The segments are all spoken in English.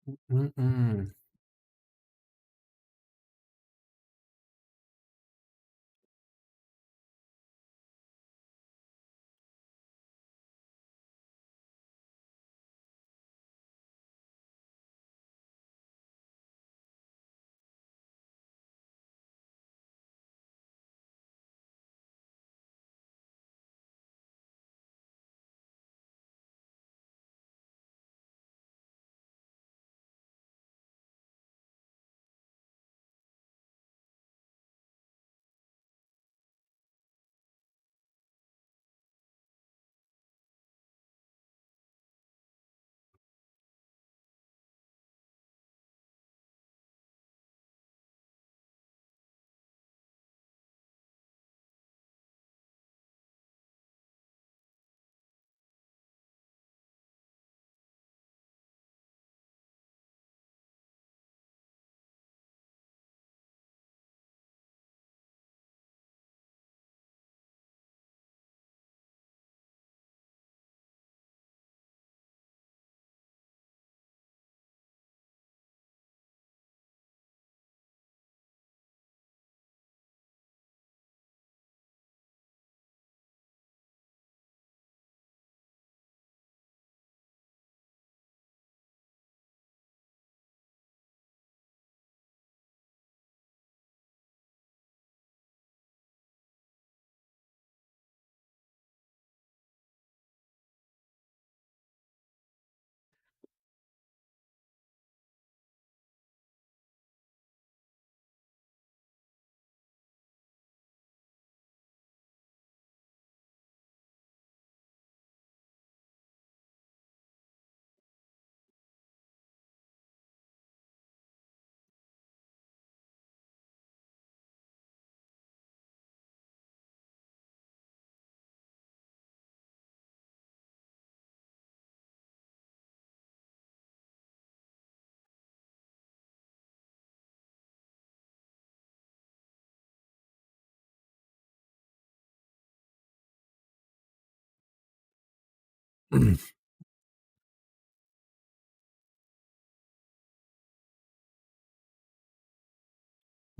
Mm-mm.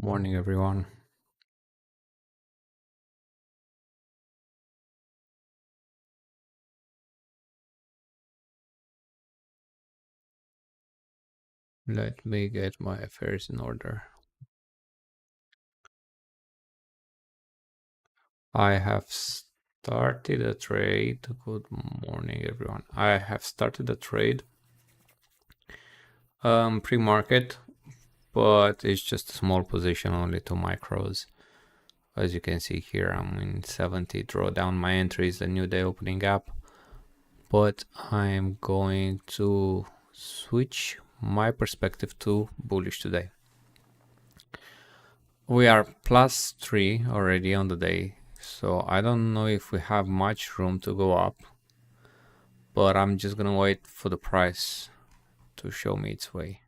Morning, everyone. Let me get my affairs in order. I have started a trade. Good morning, everyone. I have started a trade pre-market, but it's just a small position, only 2 micros. As you can see here, I'm in 70 drawdown. My entry is the new day opening gap, but I'm going to switch my perspective to bullish today. We are +3 already on the day, so I don't know if we have much room to go up, but I'm just gonna wait for the price to show me its way.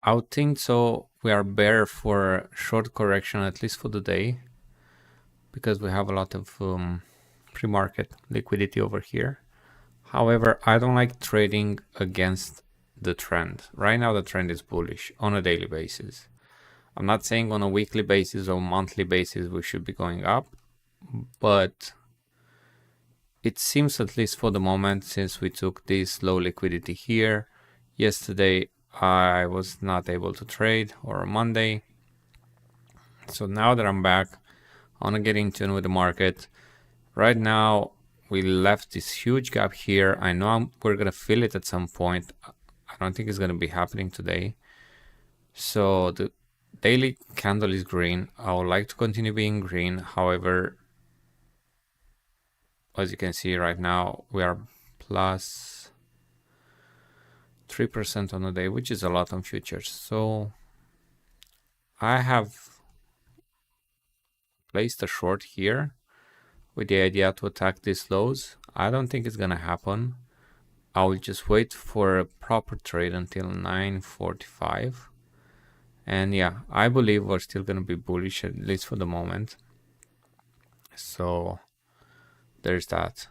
I would think so. We are bear for short correction, at least for the day, because we have a lot of pre-market liquidity over here. However, I don't like trading against the trend. Right now, the trend is bullish on a daily basis. I'm not saying on a weekly basis or monthly basis we should be going up, but it seems, at least for the moment, since we took this low liquidity here, yesterday I was not able to trade, or Monday. So now that I'm back, I want to get in tune with the market. Right now, we left this huge gap here. I know we're going to fill it at some point. I don't think it's going to be happening today. So the daily candle is green. I would like to continue being green. However, as you can see right now, we are plus 3% on the day, which is a lot on futures. So I have placed a short here with the idea to attack these lows. I don't think it's gonna happen. I will just wait for a proper trade until 9:45. And yeah, I believe we're still gonna be bullish, at least for the moment. So there's that.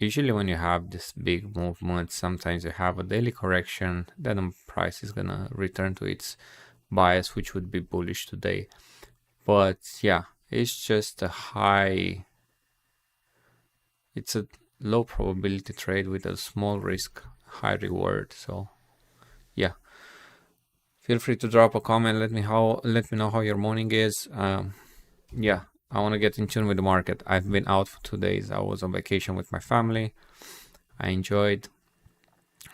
usually when you have this big movement, sometimes you have a daily correction, then the price is gonna return to its bias, which would be bullish today. But yeah, it's just a high, it's a low probability trade with a small risk, high reward. So yeah, feel free to drop a comment. Let me know how your morning is. Yeah, I want to get in tune with the market. I've been out for 2 days. I was on vacation with my family. I enjoyed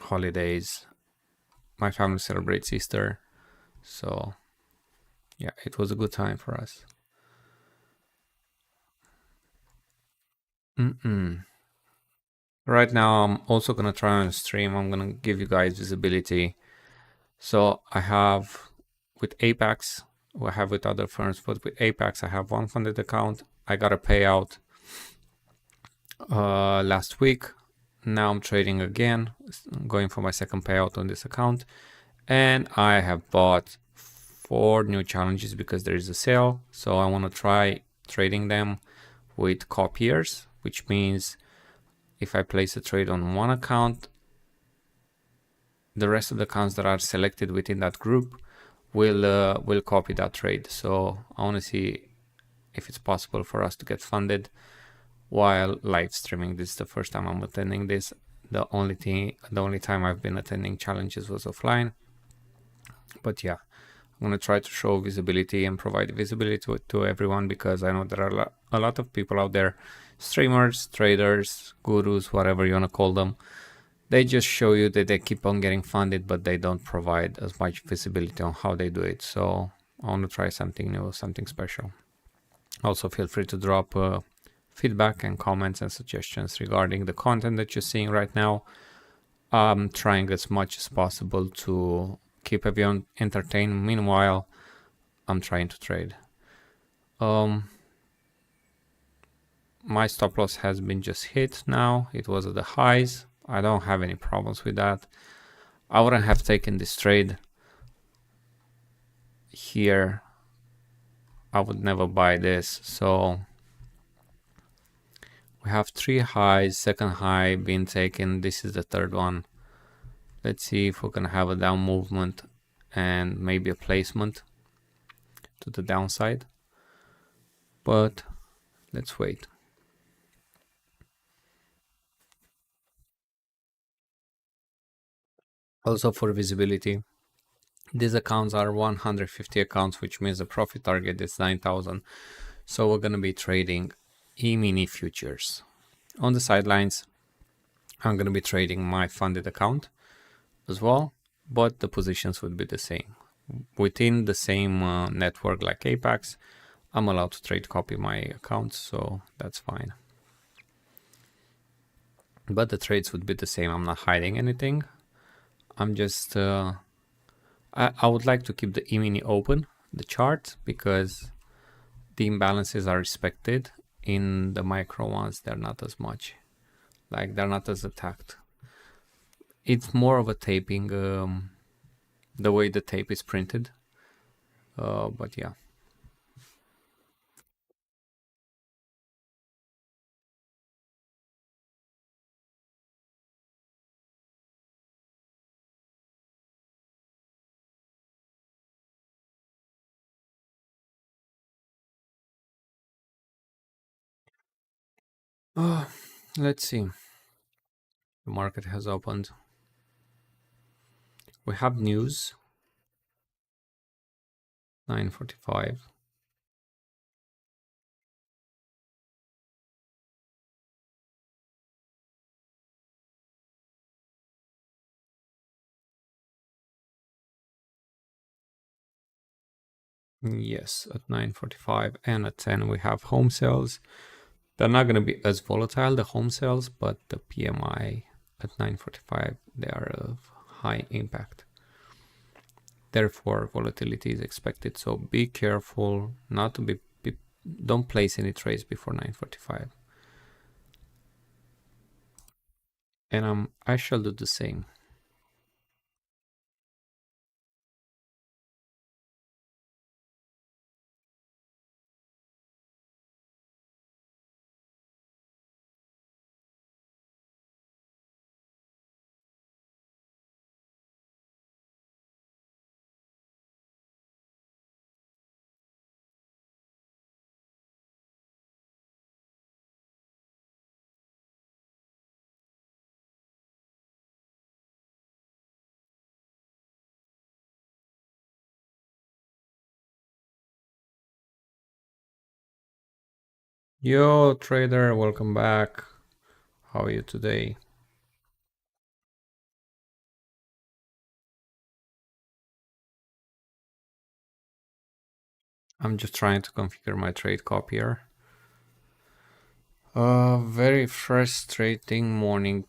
holidays. My family celebrates Easter, so yeah, it was a good time for us. Mm-mm. Right now, I'm also gonna try on stream. I'm gonna give you guys visibility. So I have with Apex, I have with other firms, but with Apex, I have one funded account. I got a payout last week. Now I'm trading again, going for my second payout on this account. And I have bought 4 new challenges because there is a sale. So I want to try trading them with copiers, which means if I place a trade on one account, the rest of the accounts that are selected within that group will copy that trade. So I want to see if it's possible for us to get funded while live streaming. This is the first time I'm attending this. The only time I've been attending challenges was offline. But yeah, I'm gonna try to show visibility and provide visibility to everyone, because I know there are a lot of people out there, streamers, traders, gurus, whatever you wanna call them. They just show you that they keep on getting funded, but they don't provide as much visibility on how they do it. So I want to try something new, something special. Also, feel free to drop feedback and comments and suggestions regarding the content that you're seeing right now. I'm trying as much as possible to keep everyone entertained. Meanwhile, I'm trying to trade. My stop loss has been just hit now. It was at the highs. I don't have any problems with that. I wouldn't have taken this trade here. I would never buy this. So we have 3 highs, second high being taken. This is the third one. Let's see if we're gonna have a down movement and maybe a placement to the downside. But let's wait. Also for visibility, these accounts are 150 accounts, which means the profit target is 9,000. So we're gonna be trading E-mini futures. On the sidelines, I'm gonna be trading my funded account as well, but the positions would be the same. Within the same network like Apex, I'm allowed to trade copy my accounts, so that's fine. But the trades would be the same. I'm not hiding anything. I'm just, I would like to keep the E-mini open, the chart, because the imbalances are respected. In the micro ones, they're not as much. Like, they're not as attacked. It's more of a taping, the way the tape is printed. But yeah. Let's see. The market has opened. We have news. 9:45. Yes, at 9:45 and at 10 we have home sales. They're not going to be as volatile, the home sales, but the PMI at 9:45, they are of high impact. Therefore, volatility is expected. So be careful not to don't place any trades before 9:45. And I shall do the same. Yo, trader, welcome back. How are you today? I'm just trying to configure my trade copier. Very frustrating morning.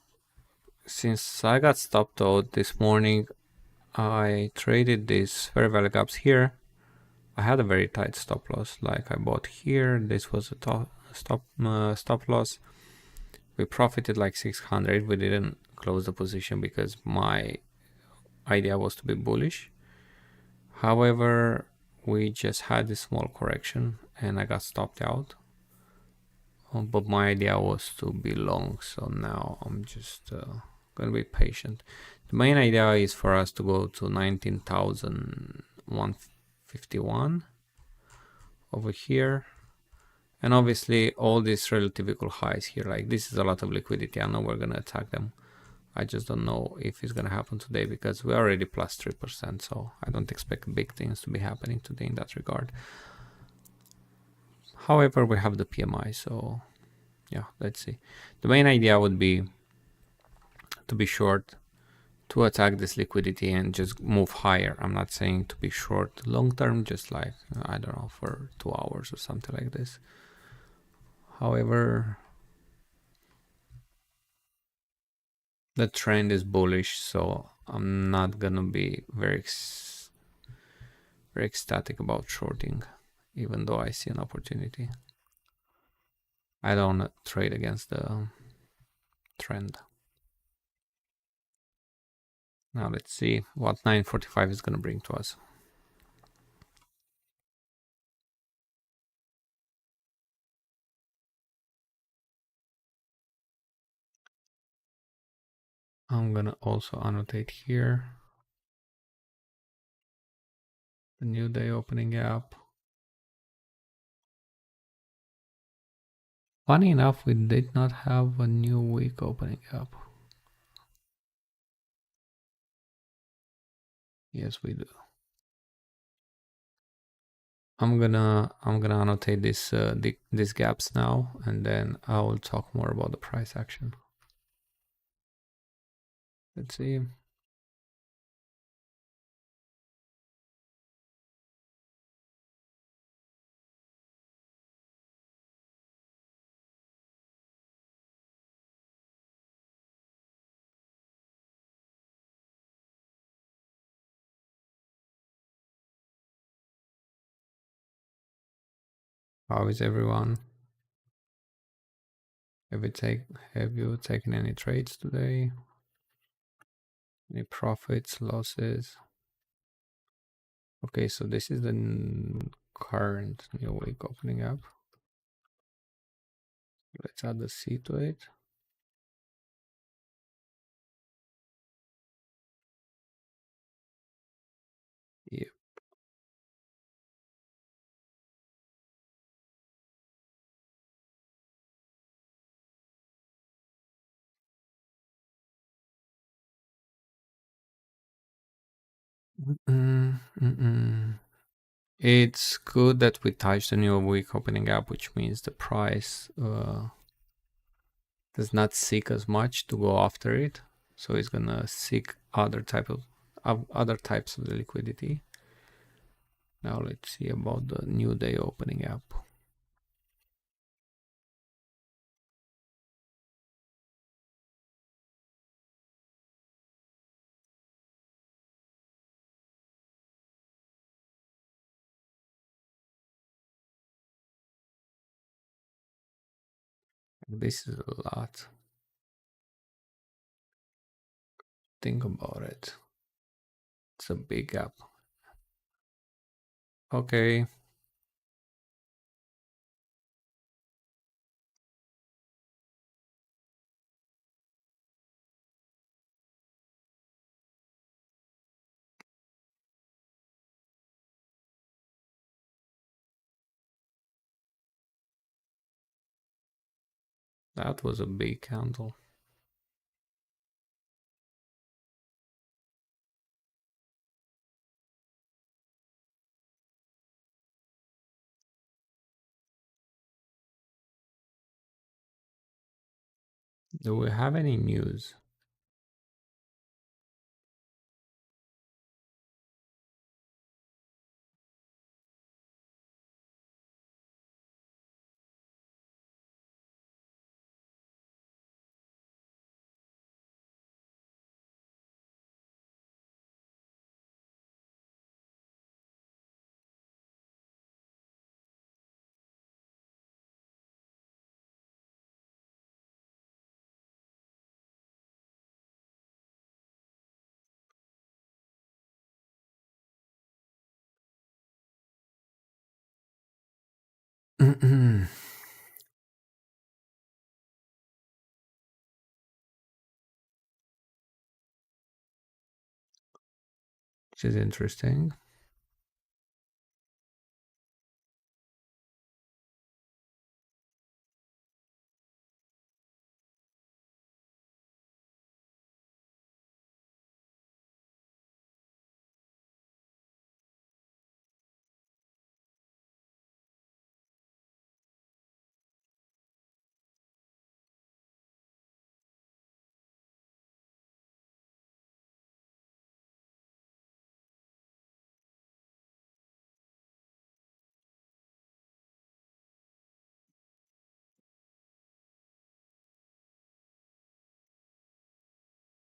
Since I got stopped out this morning, I traded these fair value gaps here. I had a very tight stop loss, like I bought here. This was a stop loss. We profited like 600. We didn't close the position because my idea was to be bullish. However, we just had this small correction and I got stopped out. But my idea was to be long, so now I'm just gonna be patient. The main idea is for us to go to 19,151 over here. And obviously all these relative equal highs here, like this is a lot of liquidity. I know we're gonna attack them. I just don't know if it's gonna happen today because we're already plus 3%, so I don't expect big things to be happening today in that regard. However, we have the PMI, so yeah, let's see. The main idea would be to be short, to attack this liquidity and just move higher. I'm not saying to be short long term, just like, I don't know, for 2 hours or something like this. However, the trend is bullish, so I'm not gonna be very ecstatic about shorting, even though I see an opportunity. I don't trade against the trend. Now let's see what 945 is gonna bring to us. I'm gonna also annotate here the new day opening gap. Funny enough, we did not have a new week opening up. Yes, we do. I'm gonna annotate these gaps now, and then I will talk more about the price action. Let's see. How is everyone? Have you taken any trades today? Any profits, losses? Okay, so this is the current new week opening up. Let's add the C to it. Yep. It's good that we touched the new week opening up, which means the price does not seek as much to go after it. So it's gonna seek other types of the liquidity. Now let's see about the new day opening up. This is a lot. Think about it. It's a big gap. Okay. That was a big candle. Do we have any news? Which is interesting.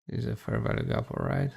Is a fair value gap, all right?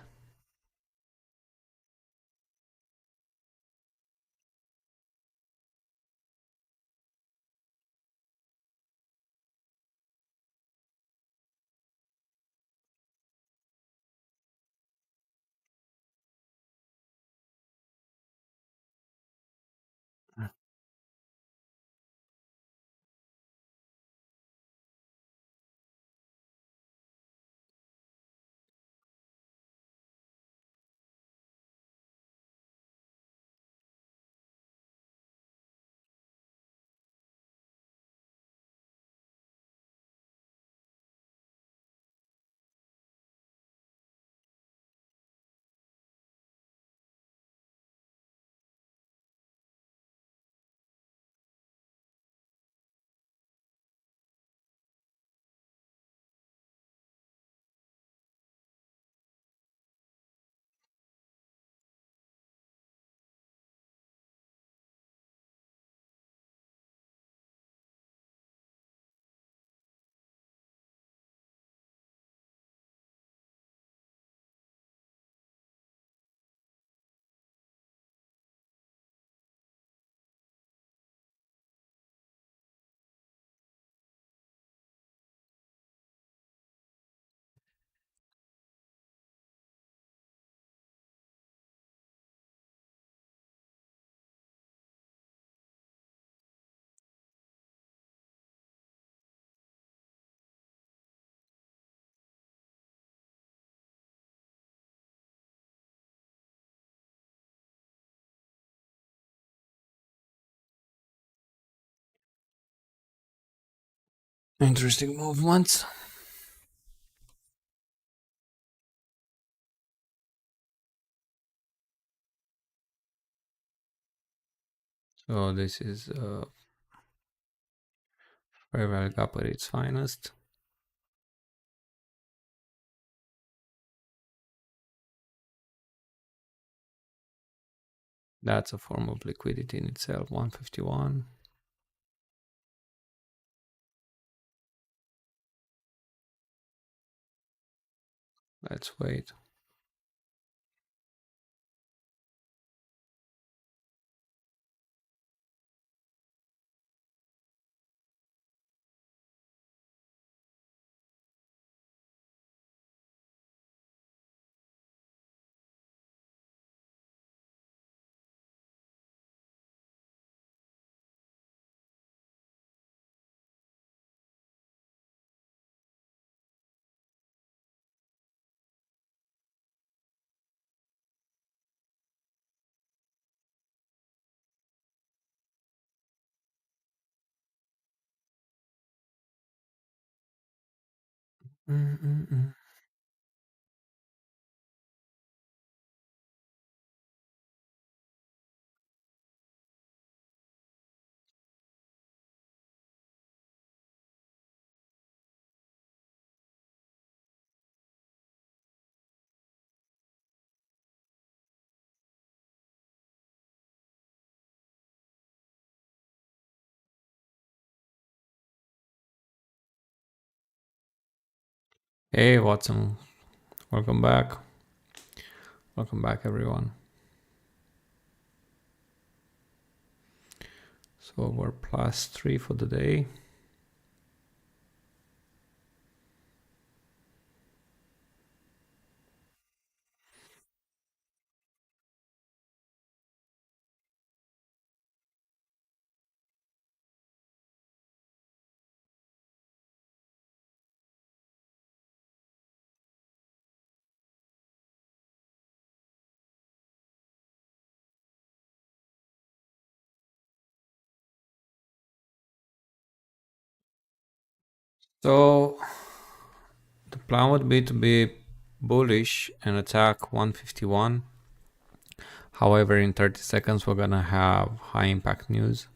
Interesting movements. So this is fair value gap at its finest. That's a form of liquidity in itself, 151. Let's wait. Mm-mm-mm. Hey Watson, welcome back. Welcome back, everyone. So we're +3 for the day. So the plan would be to be bullish and attack 151. However, in 30 seconds, we're gonna have high impact news.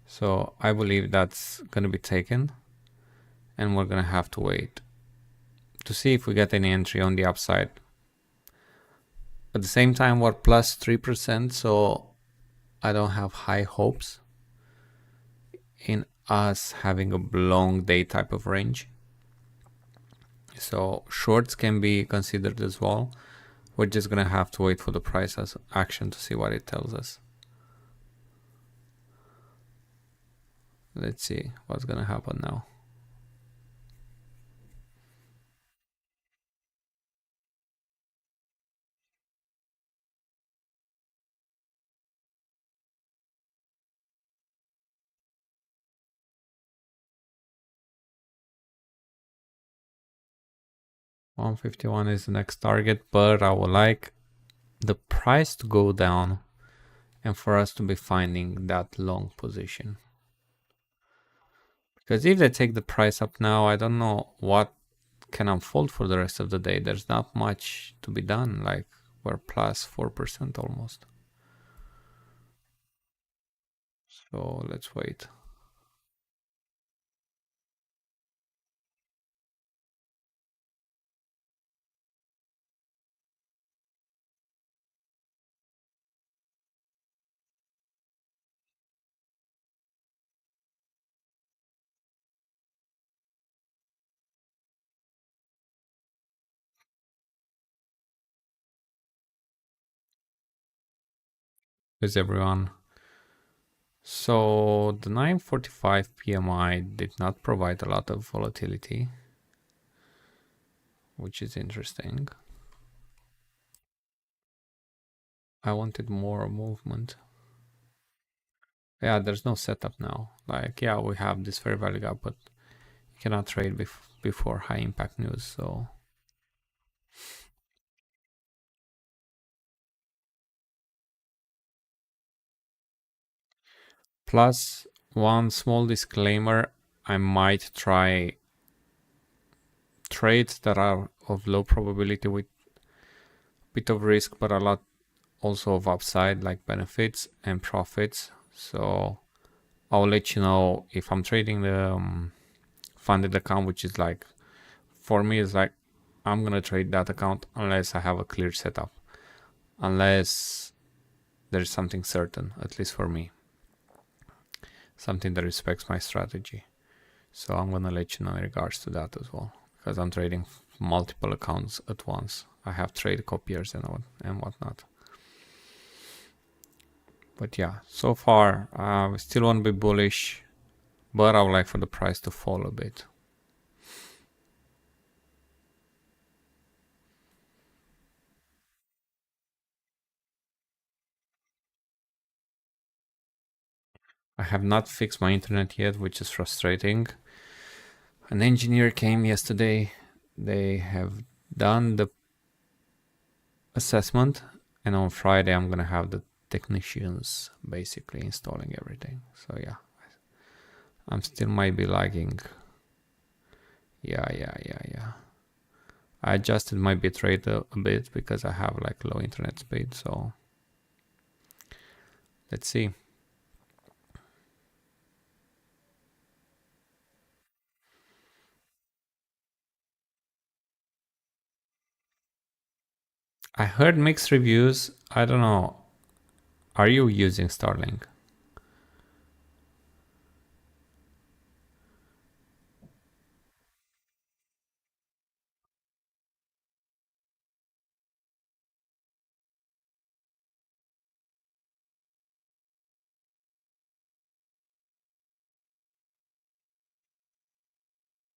So I believe that's gonna be taken, and we're gonna have to wait to see if we get any entry on the upside. At the same time, we're +3%, so I don't have high hopes in us having a long day type of range. So shorts can be considered as well. We're just gonna have to wait for the price as action to see what it tells us. Let's see what's gonna happen now. $151 is the next target, but I would like the price to go down and for us to be finding that long position. Because if they take the price up now, I don't know what can unfold for the rest of the day. There's not much to be done. Like we're +4% almost. So let's wait. With everyone. So the 9:45 PMI did not provide a lot of volatility, which is interesting. I wanted more movement. Yeah, there's no setup now. Like, yeah, we have this fair value gap, but you cannot trade before high impact news. So plus one small disclaimer, I might try trades that are of low probability with bit of risk, but a lot also of upside, like benefits and profits. So I'll let you know if I'm trading the funded account, which is like, for me, is like, I'm going to trade that account unless I have a clear setup, unless there's something certain, at least for me, something that respects my strategy. So I'm going to let you know in regards to that as well, because I'm trading multiple accounts at once. I have trade copiers and whatnot. But yeah, so far, we still want to be bullish, but I would like for the price to fall a bit. I have not fixed my internet yet, which is frustrating. An engineer came yesterday. They have done the assessment, and on Friday I'm gonna have the technicians basically installing everything. So yeah, I'm still might be lagging. Yeah. I adjusted my bitrate a bit because I have like low internet speed. So let's see. I heard mixed reviews. I don't know. Are you using Starlink?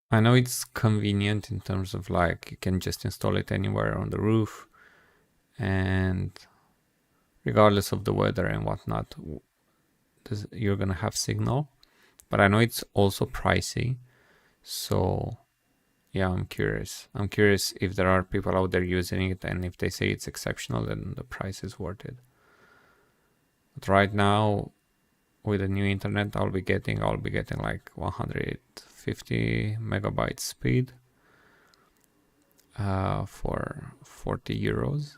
I know it's convenient in terms of like you can just install it anywhere on the roof, and regardless of the weather and whatnot, you're gonna have signal. But I know it's also pricey, so yeah, I'm curious. I'm curious if there are people out there using it, and if they say it's exceptional, then the price is worth it. But right now, with the new internet I'll be getting like 150 megabytes speed for 40 euros,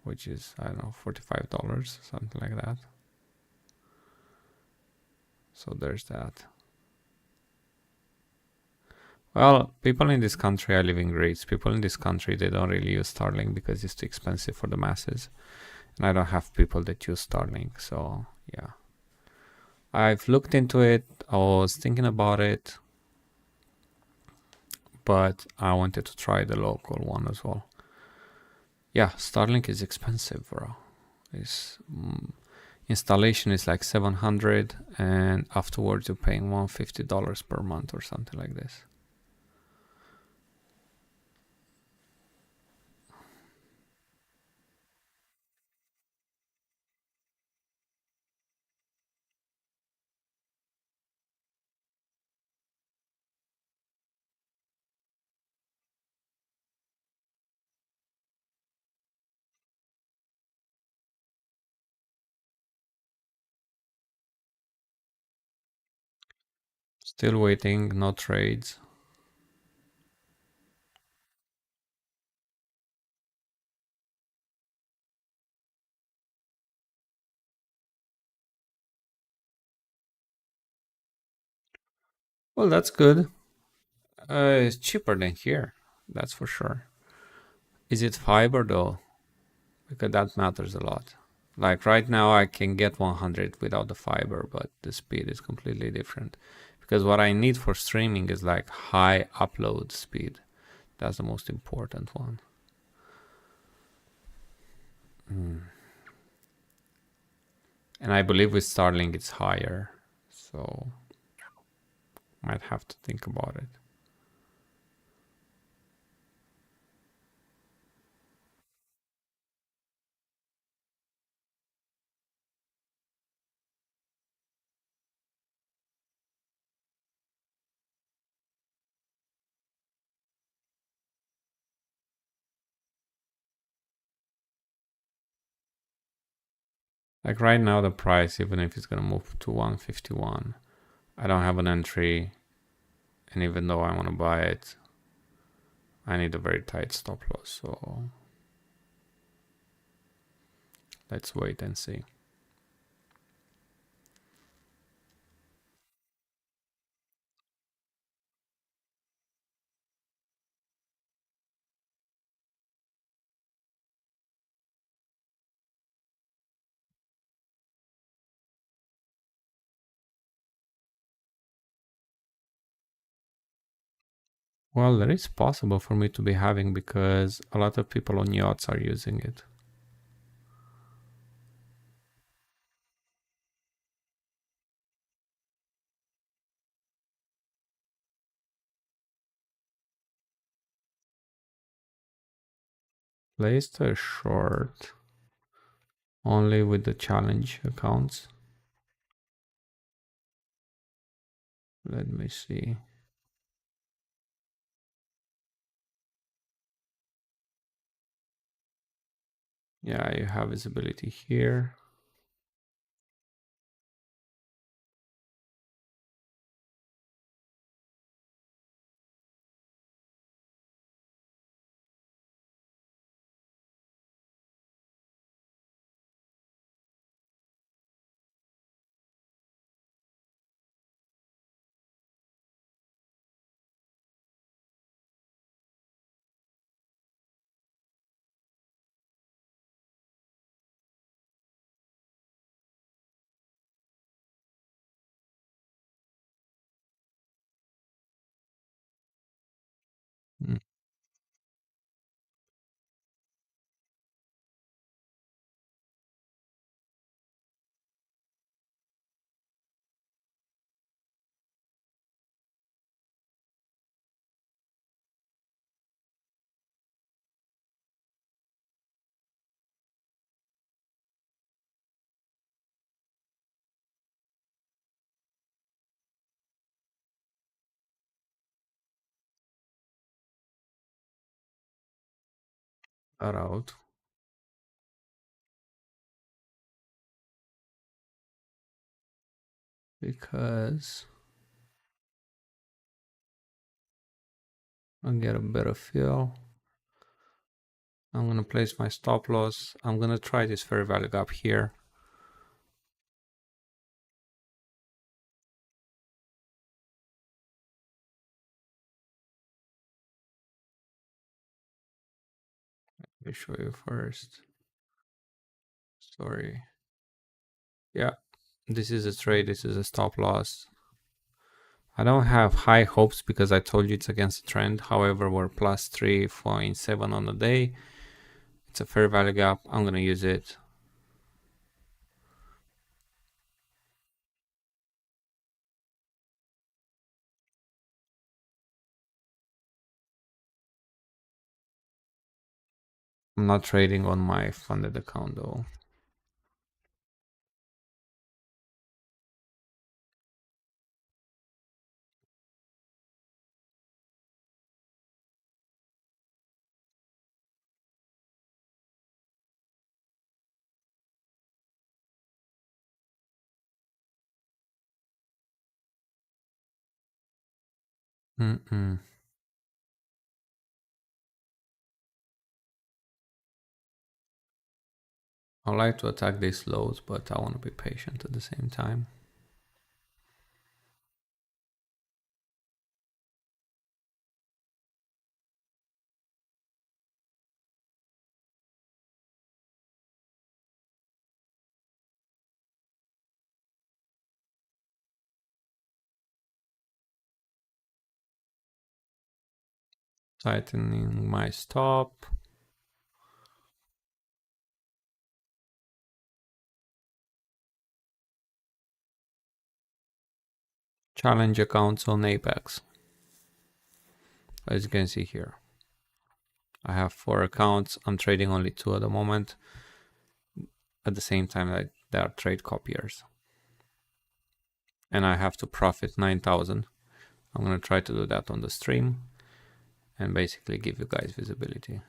which is, I don't know, $45, something like that. So there's that. Well, people in this country are living great. People in this country, they don't really use Starlink because it's too expensive for the masses. And I don't have people that use Starlink. So yeah, I've looked into it. I was thinking about it, but I wanted to try the local one as well. Yeah, Starlink is expensive, bro. It's installation is like 700, and afterwards you're paying $150 per month or something like this. Still waiting, no trades. Well, that's good. It's cheaper than here, that's for sure. Is it fiber though? Because that matters a lot. Like right now, I can get 100 without the fiber, but the speed is completely different. Because what I need for streaming is like high upload speed. That's the most important one. Mm. And I believe with Starlink it's higher, so might have to think about it. Like right now, the price, even if it's gonna move to 151, I don't have an entry, and even though I want to buy it, I need a very tight stop loss. So let's wait and see. Well, that is possible for me to be having because a lot of people on yachts are using it. Placed a short only with the challenge accounts. Let me see. Yeah, you have visibility here. that out. Because I'll get a better feel. I'm gonna place my stop loss. I'm gonna try this fair value gap here. Let me show you first. Sorry. Yeah, this is a trade. This is a stop loss. I don't have high hopes because I told you it's against the trend. However, we're plus 3.7 on the day. It's a fair value gap. I'm gonna use it. I'm not trading on my funded account though. I like to attack these lows, but I want to be patient at the same time. Tightening my stop. Challenge accounts on Apex. As you can see here, I have 4 accounts. I'm trading only 2 at the moment. At the same time, they are trade copiers. And I have to profit 9,000. I'm going to try to do that on the stream and basically give you guys visibility.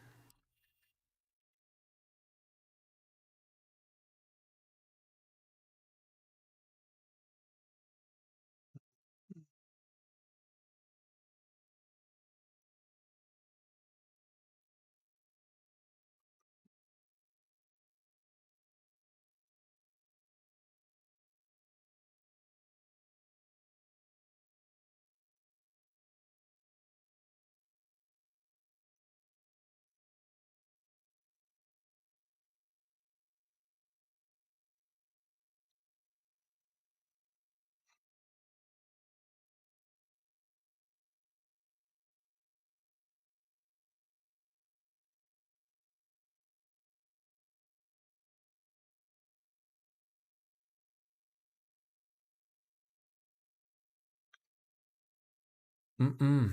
I'm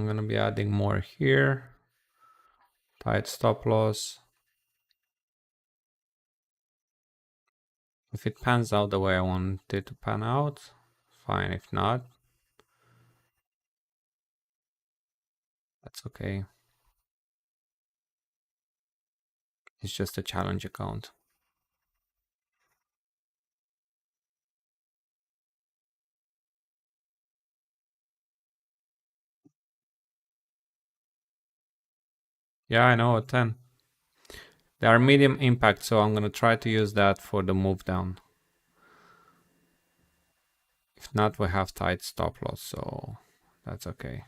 going to be adding more here. Tight stop loss. If it pans out the way I want it to pan out, fine. If not, that's okay. It's just a challenge account. Yeah, I know, a 10. They are medium impact, so I'm going to try to use that for the move down. If not, we have tight stop loss, so that's okay.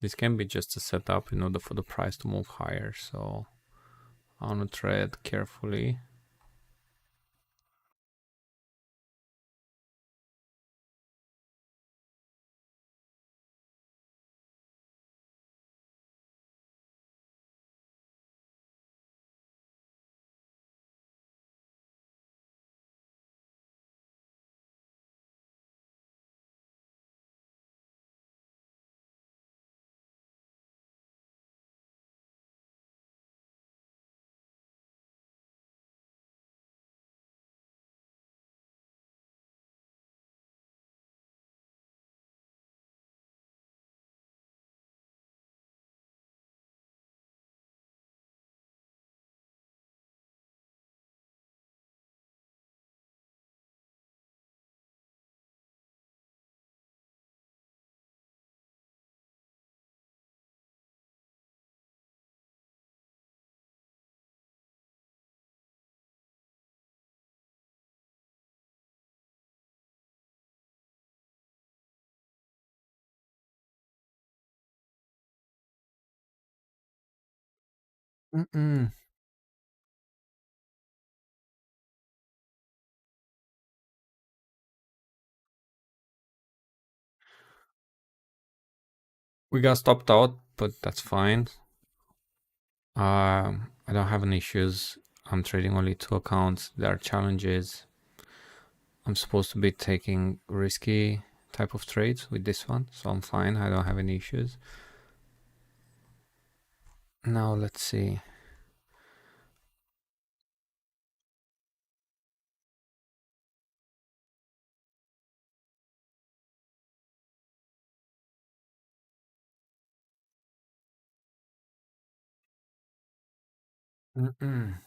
This can be just a setup in order for the price to move higher, so I want to tread carefully. Mm-mm. We got stopped out, but that's fine. I don't have any issues. I'm trading only two accounts. There are challenges. I'm supposed to be taking risky type of trades with this one, so I'm fine. I don't have any issues. Now let's see. Mm-mm.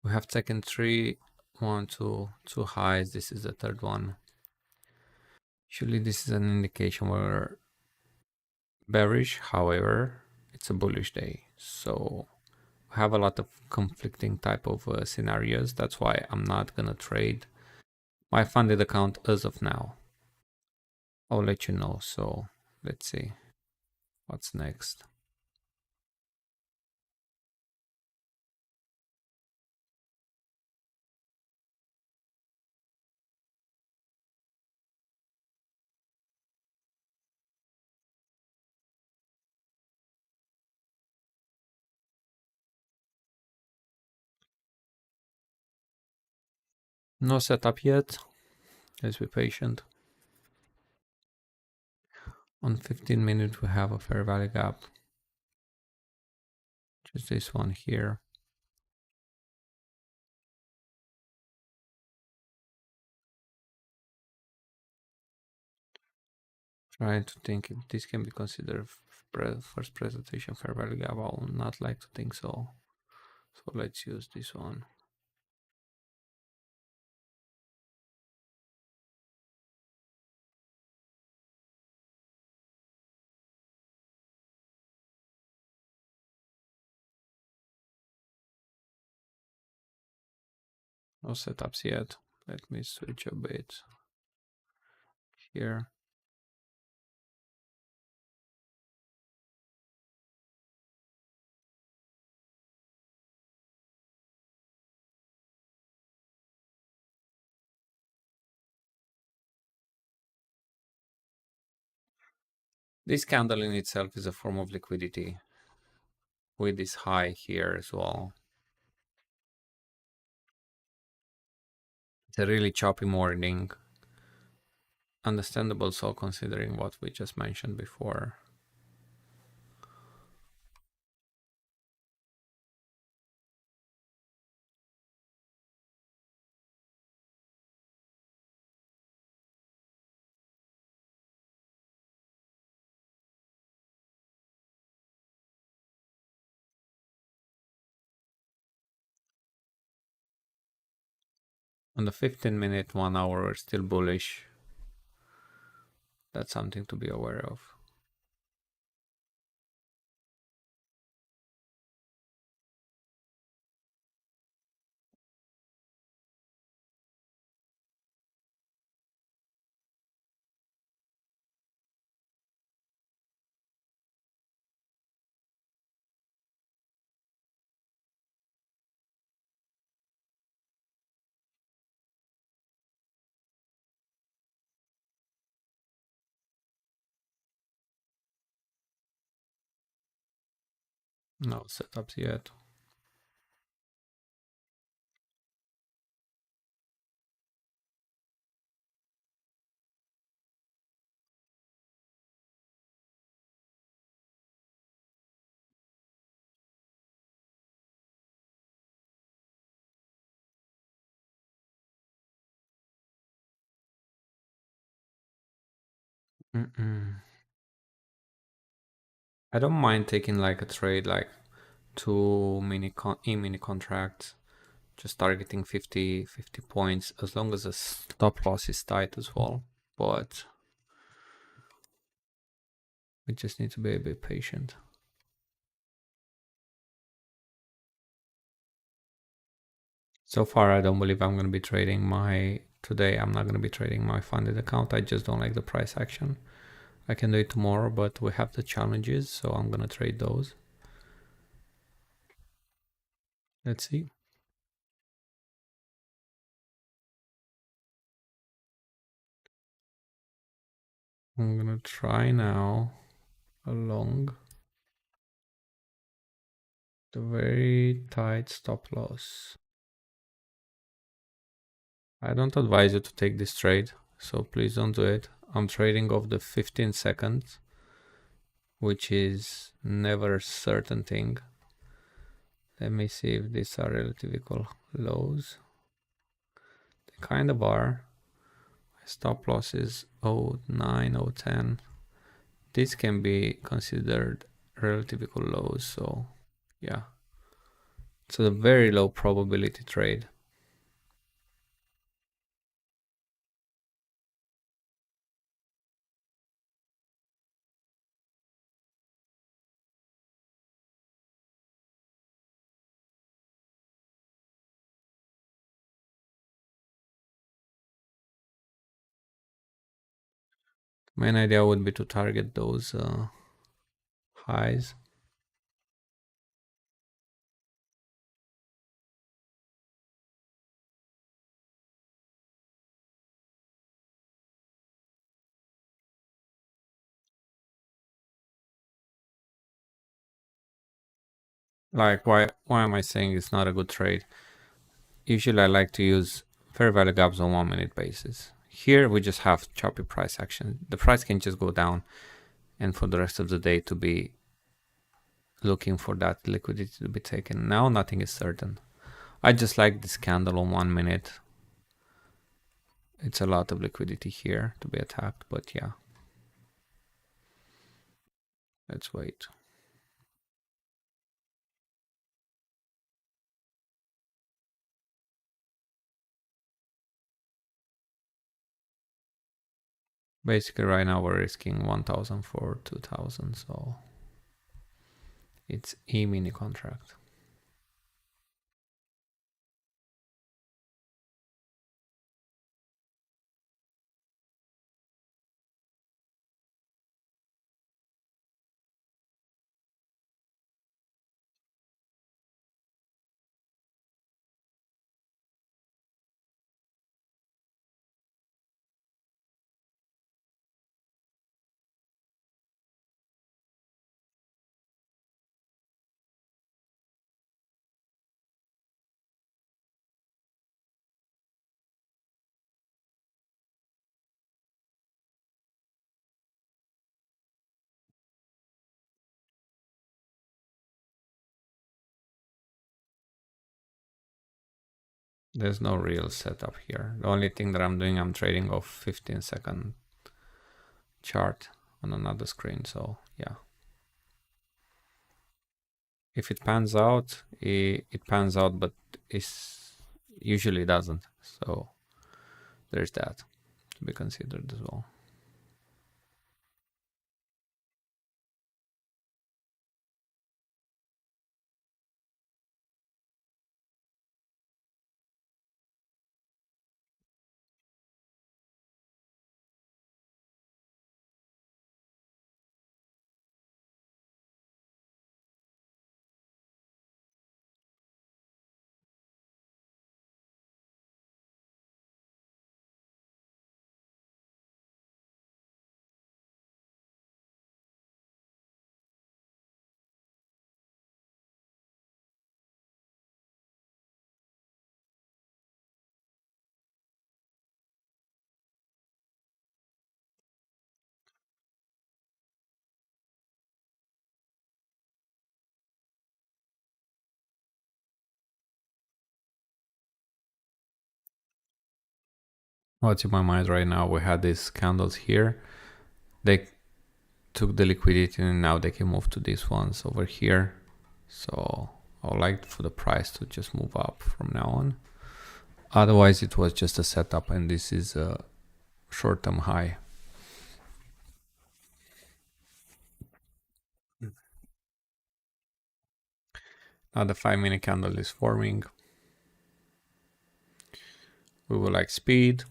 We have taken three, one, two highs. This is the third one. Usually this is an indication we're bearish. However, it's a bullish day. So we have a lot of conflicting type of scenarios. That's why I'm not gonna trade my funded account as of now. I'll let you know. So let's see what's next. No setup yet. Let's be patient. On 15 minutes, we have a fair value gap. Just this one here. Trying to think if this can be considered first presentation fair value gap. I would not like to think so. So let's use this one. No setups yet. Let me switch a bit here. This candle in itself is a form of liquidity with this high here as well. It's a really choppy morning. Understandable so considering what we just mentioned before. On the 15-minute, 1 hour, we're still bullish. That's something to be aware of. No setups yet. Mm-mm. I don't mind taking like a trade, like two mini contracts, just targeting 50 points, as long as the stop loss is tight as well. But we just need to be a bit patient. So far, I don't believe I'm going to be trading my today. I'm not going to be trading my funded account. I just don't like the price action. I can do it tomorrow, but we have the challenges, so I'm gonna trade those. Let's see. I'm gonna try now along the very tight stop loss. I don't advise you to take this trade, so please don't do it. I'm trading off the 15 seconds, which is never a certain thing. Let me see if these are relative equal lows. They kind of are. Stop loss is 0.9, 0.10. This can be considered relative equal lows, so yeah. It's a very low probability trade. Main idea would be to target those highs. Like why am I saying it's not a good trade? Usually I like to use fair value gaps on 1 minute basis. Here we just have choppy price action. The price can just go down and for the rest of the day to be looking for that liquidity to be taken. Now nothing is certain. I just like this candle on 1 minute. It's a lot of liquidity here to be attacked, but yeah. Let's wait. Basically right now we're risking 1000 for 2000, so it's a mini contract. There's no real setup here. The only thing that I'm doing, I'm trading off 15-second chart on another screen, so yeah. If it pans out, it pans out, but it usually doesn't, so there's that to be considered as well. What's in my mind right now, we had these candles here. They took the liquidity and now they can move to these ones over here. So I would like for the price to just move up from now on. Otherwise it was just a setup and this is a short-term high. Now the 5-minute candle is forming. We will like speed.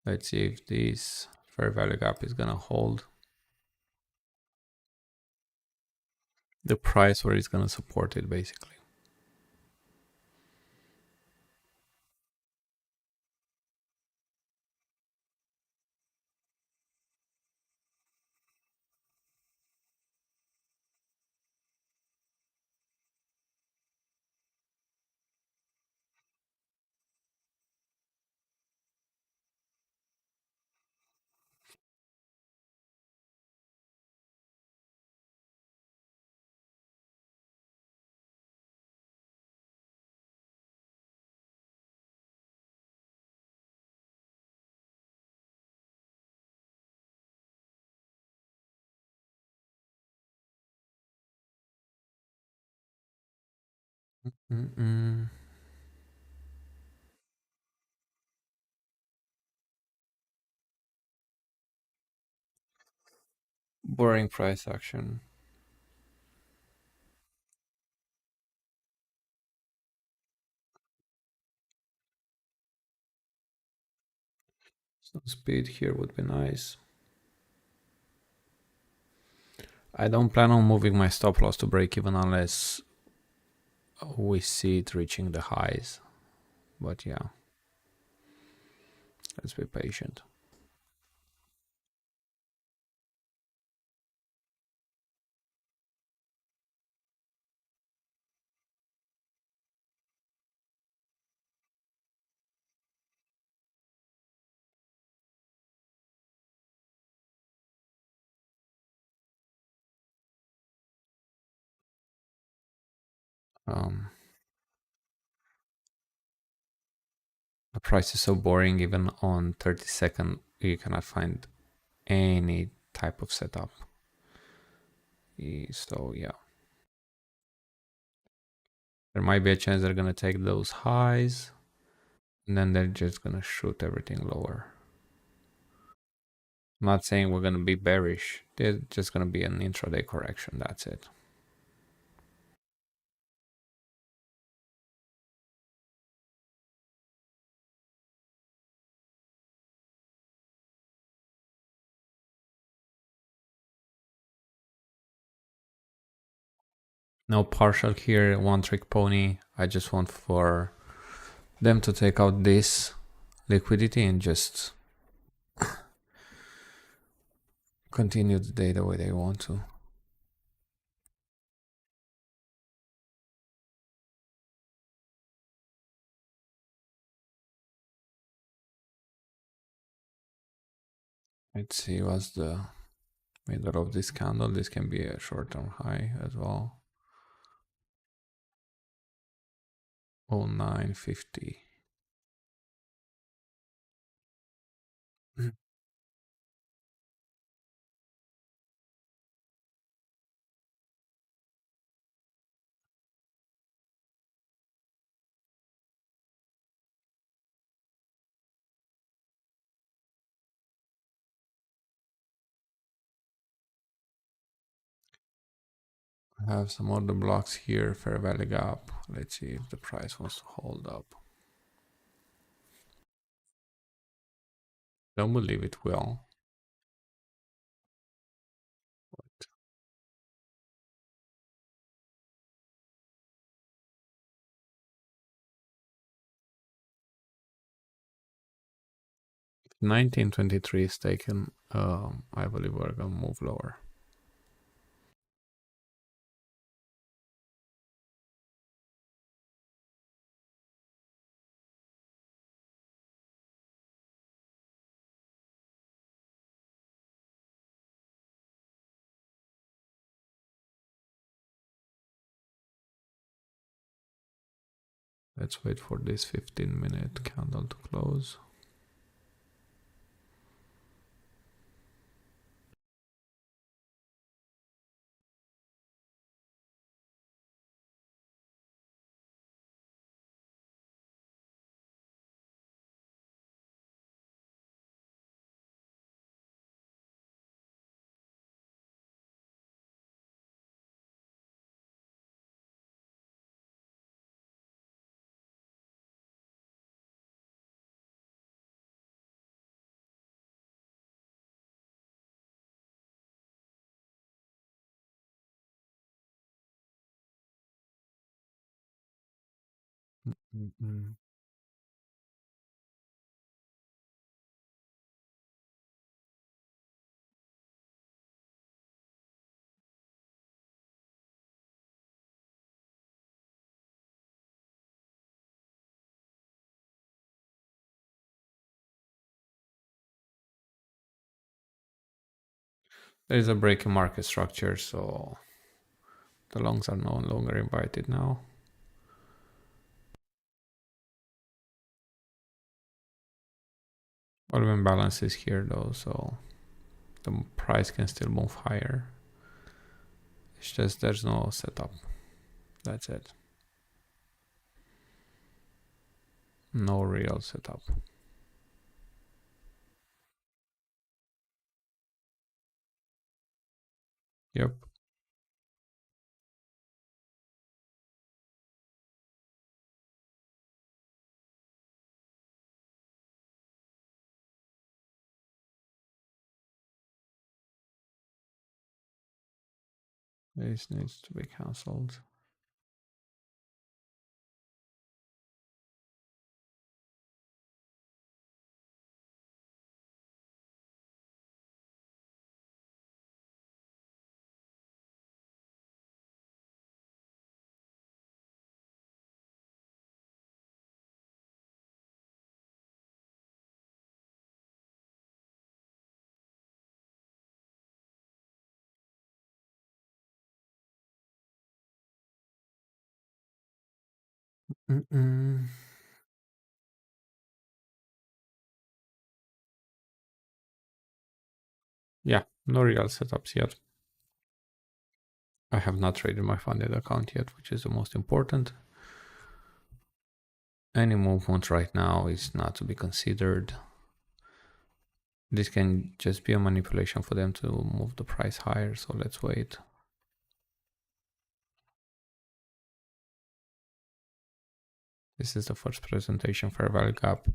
Let's see if this fair value gap is gonna hold the price where it's gonna support it basically. Mm-mm. Boring price action. Some speed here would be nice. I don't plan on moving my stop loss to break even unless we see it reaching the highs. But yeah, let's be patient. Um, the price is so boring, even on 30-second, you cannot find any type of setup. So yeah, there might be a chance they're gonna take those highs and then they're just gonna shoot everything lower. I'm not saying we're gonna be bearish. There's just gonna be an intraday correction. That's it. No partial here, one trick pony. I just want for them to take out this liquidity and just continue the day the way they want to. Let's see what's the middle of this candle. This can be a short-term high as well. 0950. I have some other blocks here, fair value gap. Let's see if the price wants to hold up. Don't believe it will. 1923 is taken. I believe we're gonna move lower. Let's wait for this 15-minute candle to close. Mm-mm. There is a break in market structure, so the longs are no longer invited now. Volume balance is here though, so the price can still move higher. It's just there's no setup. That's it. No real setup. Yep. This needs to be cancelled. Mm-mm. Yeah, no real setups yet. I have not traded my funded account yet, which is the most important. Any movement right now is not to be considered. This can just be a manipulation for them to move the price higher, so let's wait. This is the first presentation fair value gap.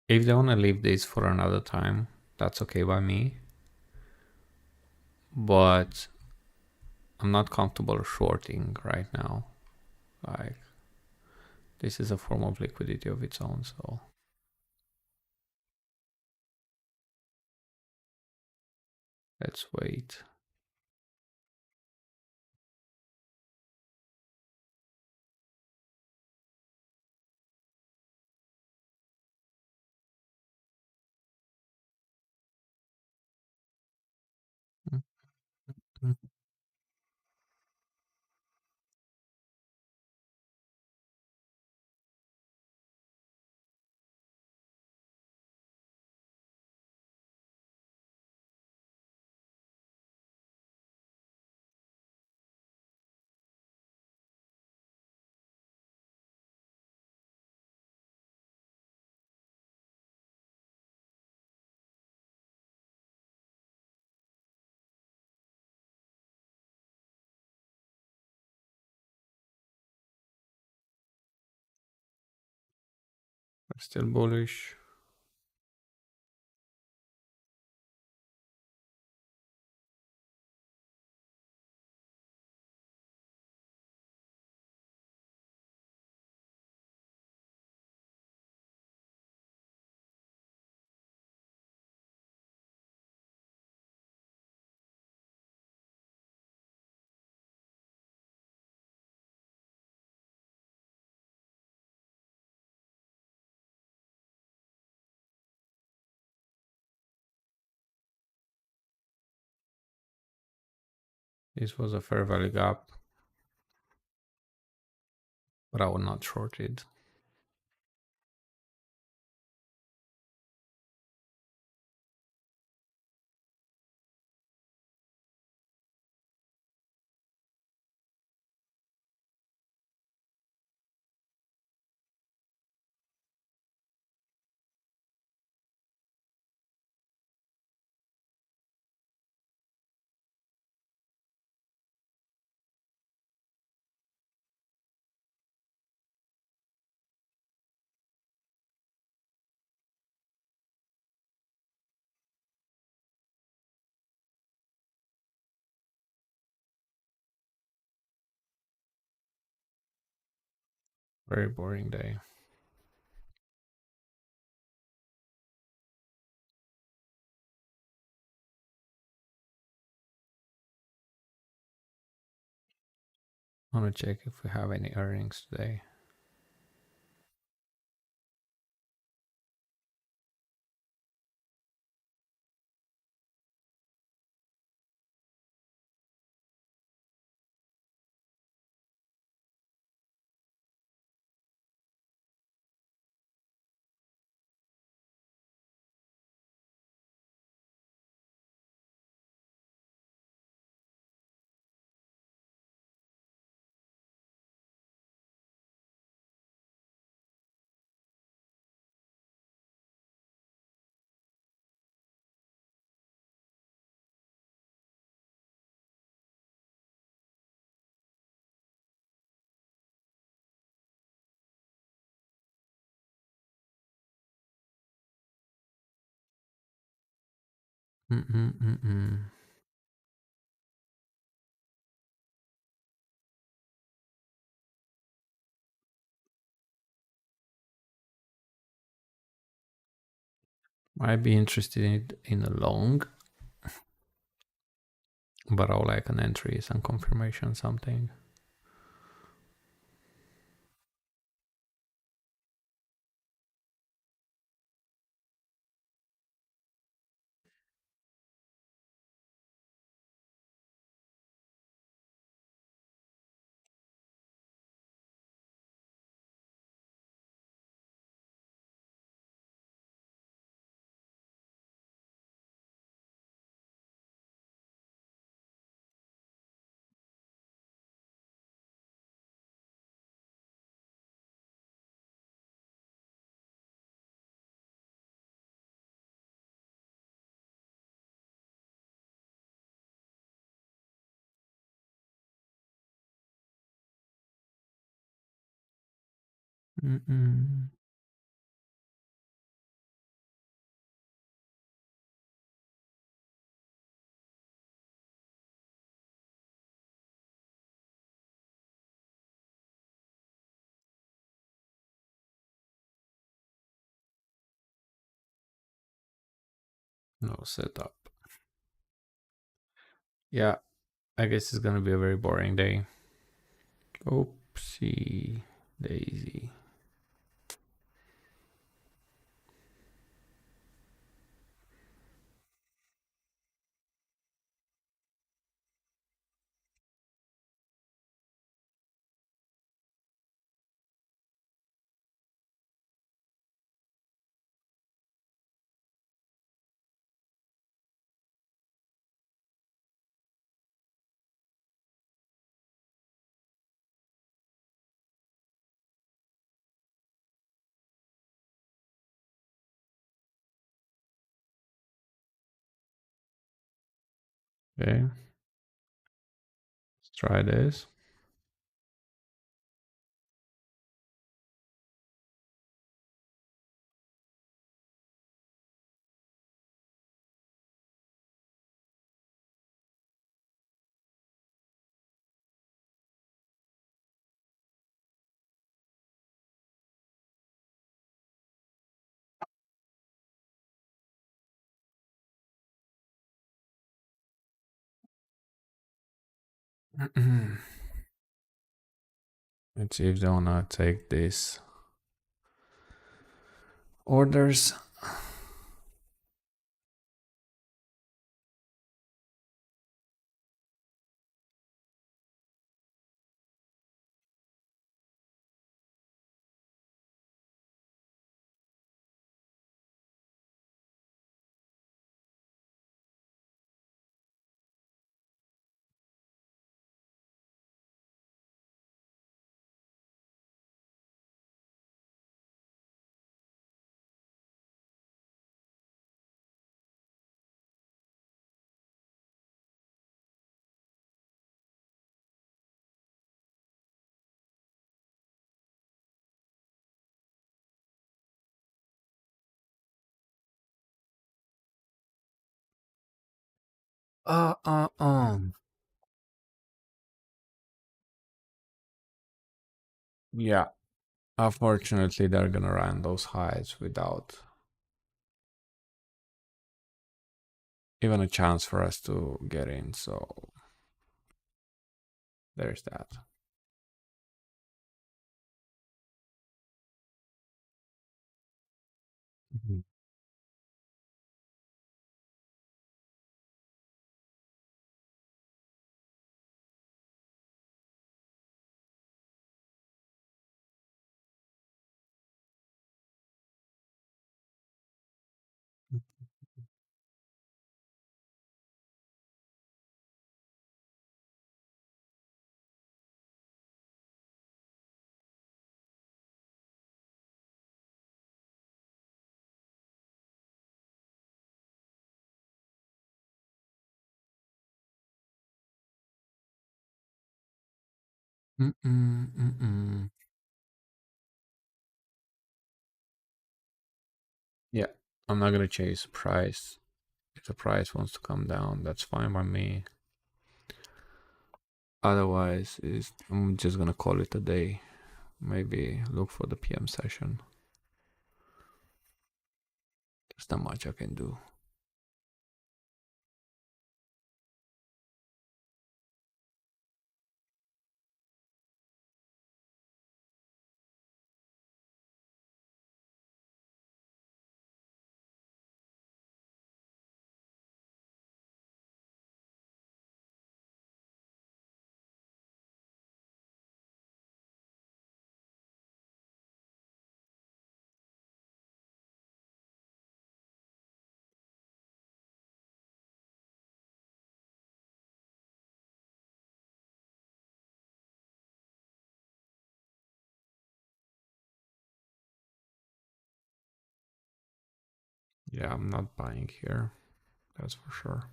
If they want to leave this for another time, that's okay by me. But I'm not comfortable shorting right now. Like, this is a form of liquidity of its own, so let's wait. We're still bullish. This was a fair value gap, but I will not short it. Very boring day. I want to check if we have any earnings today. Mm-mm-mm-mm. Might be interested in a long, but I'll like an entry, some confirmation, something. Mm-mm. No setup. Yeah, I guess it's gonna be a very boring day. Oopsie daisy. Okay, let's try this. Let's see if they wanna take these orders. Uh, uh, um. Yeah. Unfortunately, they're gonna run those highs without even a chance for us to get in. So there's that. Mhm. Mm-mm, mm-mm. Yeah, I'm not gonna chase price. If the price wants to come down, that's fine by me. Otherwise, I'm just gonna call it a day. Maybe look for the PM session. There's not much I can do. Yeah, I'm not buying here. That's for sure.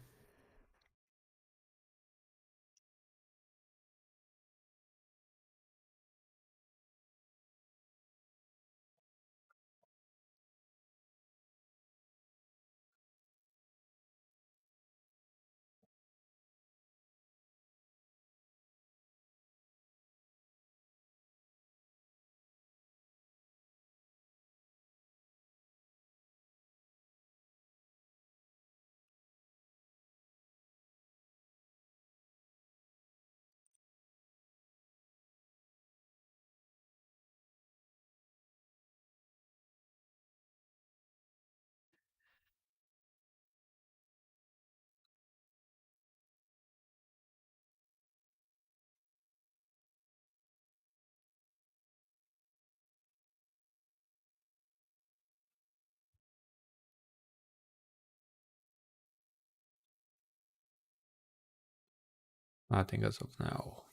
Nothing as of now.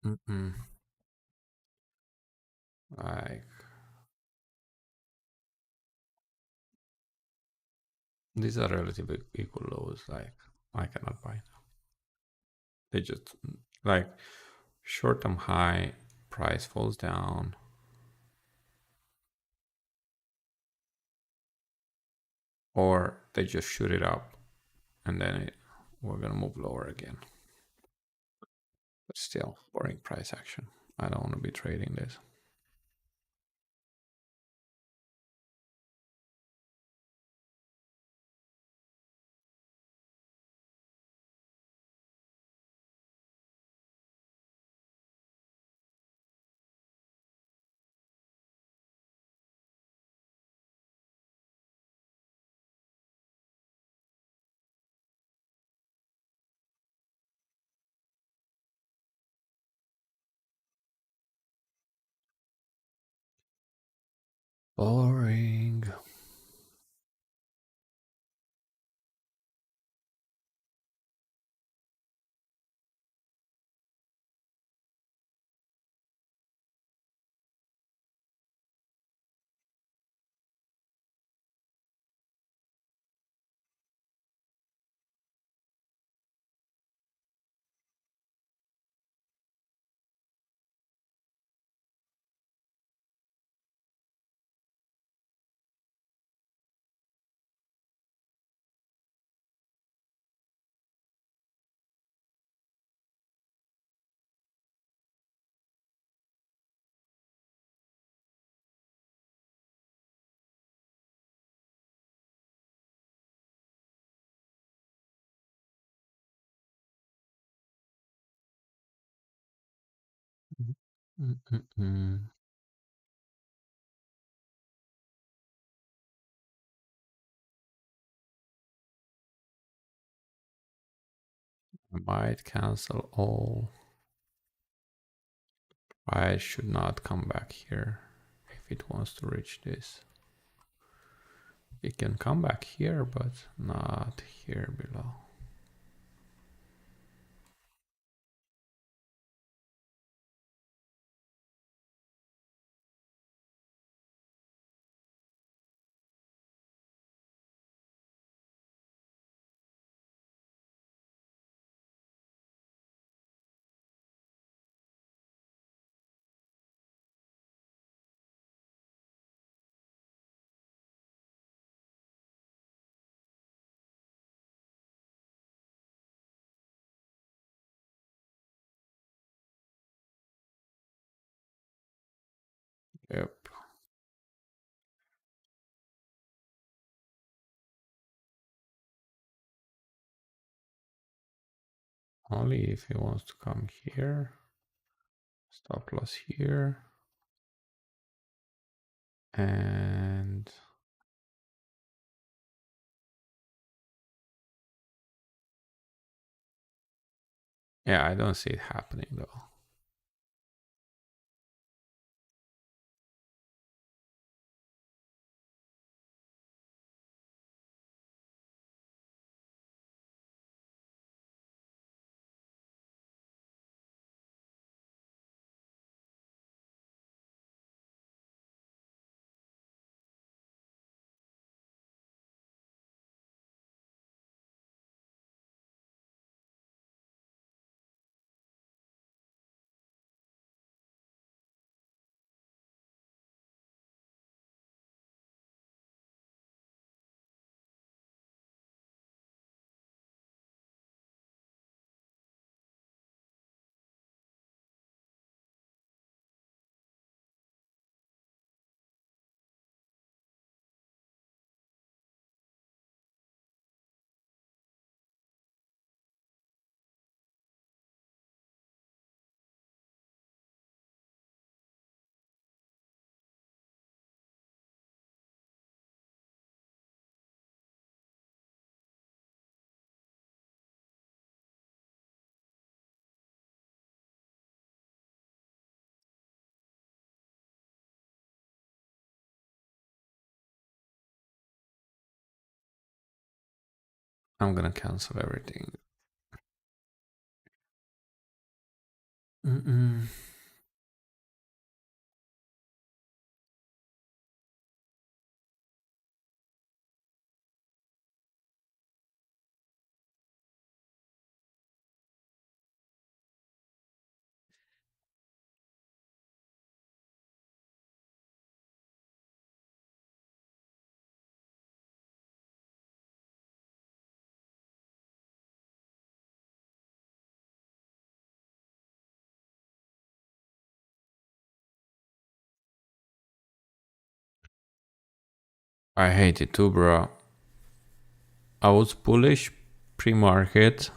Mm-mm. Like these are relatively equal lows. Like I cannot buy them. They just like short term high, price falls down, or they just shoot it up, and then we're gonna move lower again. But still, boring price action. I don't want to be trading this. Boring. Mm-mm-mm. I might cancel all. I should not come back here if it wants to reach this. It can come back here, but not here below. Yep. Only if he wants to come here. Stop loss here. And yeah, I don't see it happening though. I'm gonna cancel everything. Mm-mm. I hate it too, bro. I was bullish pre-market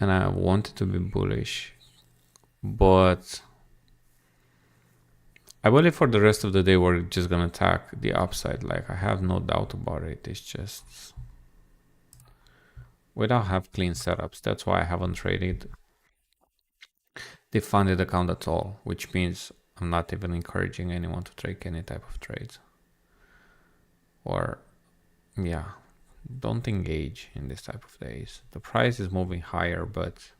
and I wanted to be bullish, but I believe for the rest of the day we're just gonna attack the upside. Like I have no doubt about it. It's just we don't have clean setups. That's why I haven't traded the funded account at all, which means I'm not even encouraging anyone to take any type of trades. Or yeah, don't engage in this type of days. The price is moving higher, but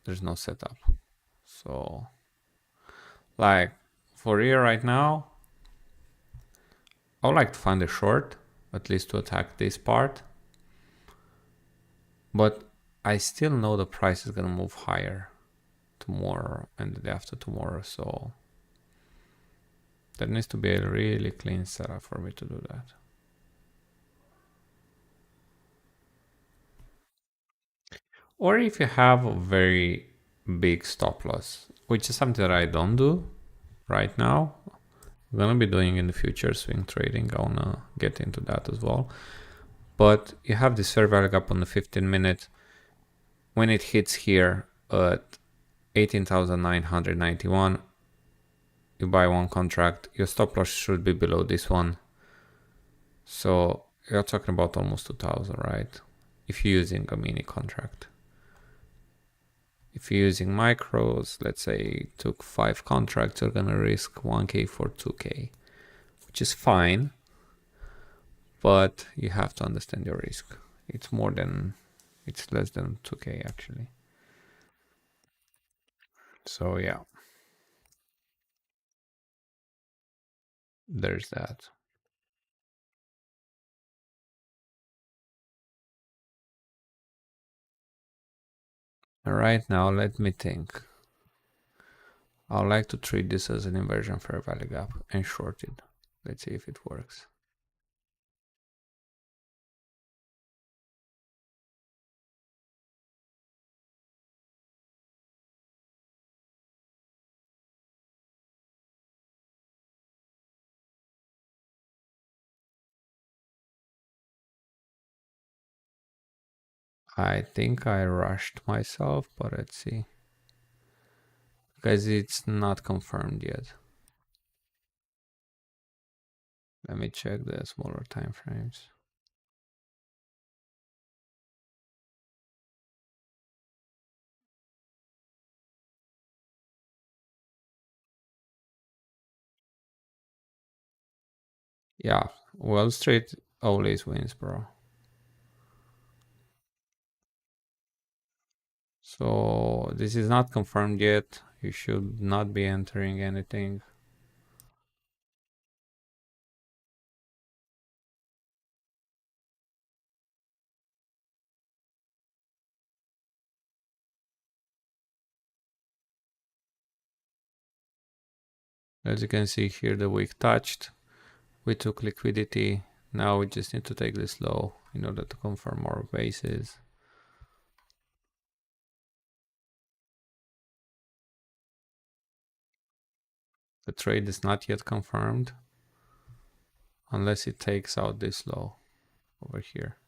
there's no setup. So like for here right now, I would like to find a short, at least to attack this part. But I still know the price is gonna move higher tomorrow and the day after tomorrow, so there needs to be a really clean setup for me to do that. Or if you have a very big stop loss, which is something that I don't do right now. I'm gonna be doing in the future swing trading. I wanna get into that as well. But you have this fair value gap on the 15 minute. When it hits here at 18,991. You buy one contract, your stop loss should be below this one. So you're talking about almost 2,000, right? If you're using a mini contract. If you're using micros, let's say took 5 contracts, you're gonna risk 1K for 2K, which is fine, but you have to understand your risk. It's less than 2K actually. So yeah, there's that. All right, now let me think. I would like to treat this as an inversion fair value gap and short it. Let's see if it works. I think I rushed myself, but let's see. Because it's not confirmed yet. Let me check the smaller time frames. Yeah, Wall Street always wins, bro. So this is not confirmed yet. You should not be entering anything. As you can see here, the wick touched. We took liquidity. Now we just need to take this low in order to confirm our bases. The trade is not yet confirmed unless it takes out this low over here.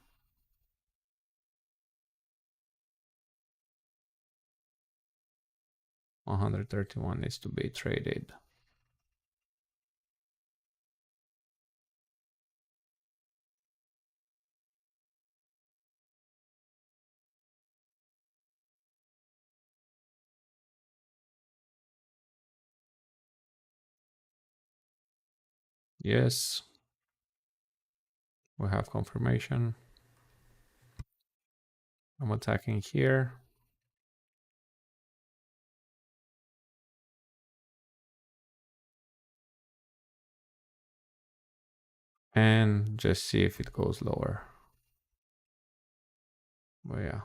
$131 needs to be traded. Yes, we have confirmation. I'm attacking here. And just see if it goes lower. But yeah.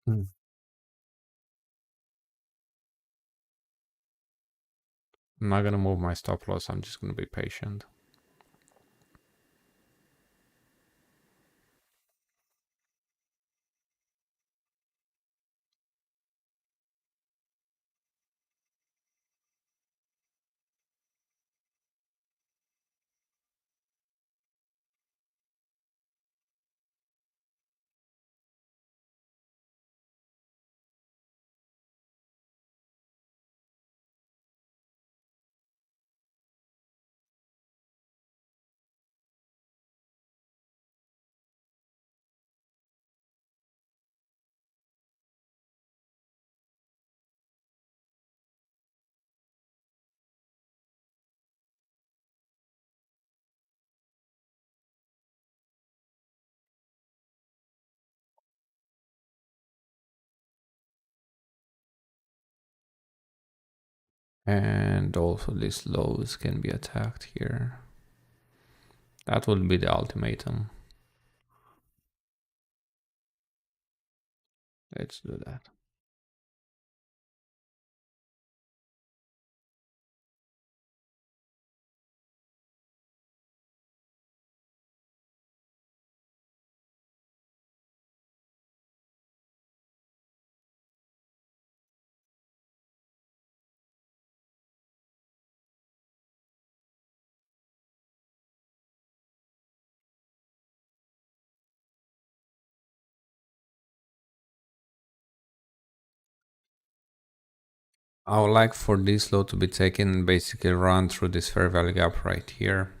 Hmm. I'm not gonna move my stop loss. I'm just gonna be patient. And also these lows can be attacked here. That would be the ultimatum. Let's do that. I would like for this low to be taken and basically run through this fair value gap right here.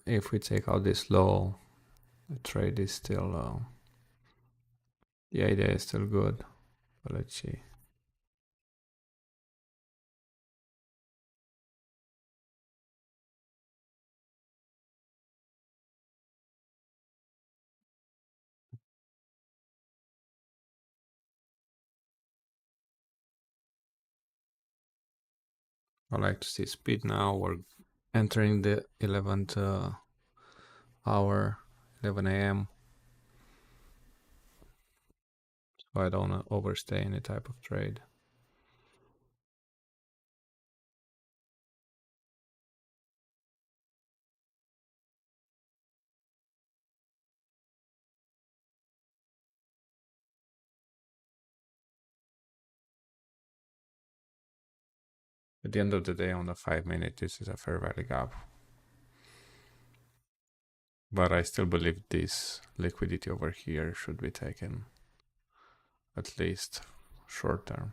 If we take out this low, the trade is still, the idea is still good. But let's see. I like to see speed now. We're entering the 11th hour, 11 a.m. So I don't overstay any type of trade. At the end of the day, on the 5 minute, this is a fair value gap. But I still believe this liquidity over here should be taken, at least short term.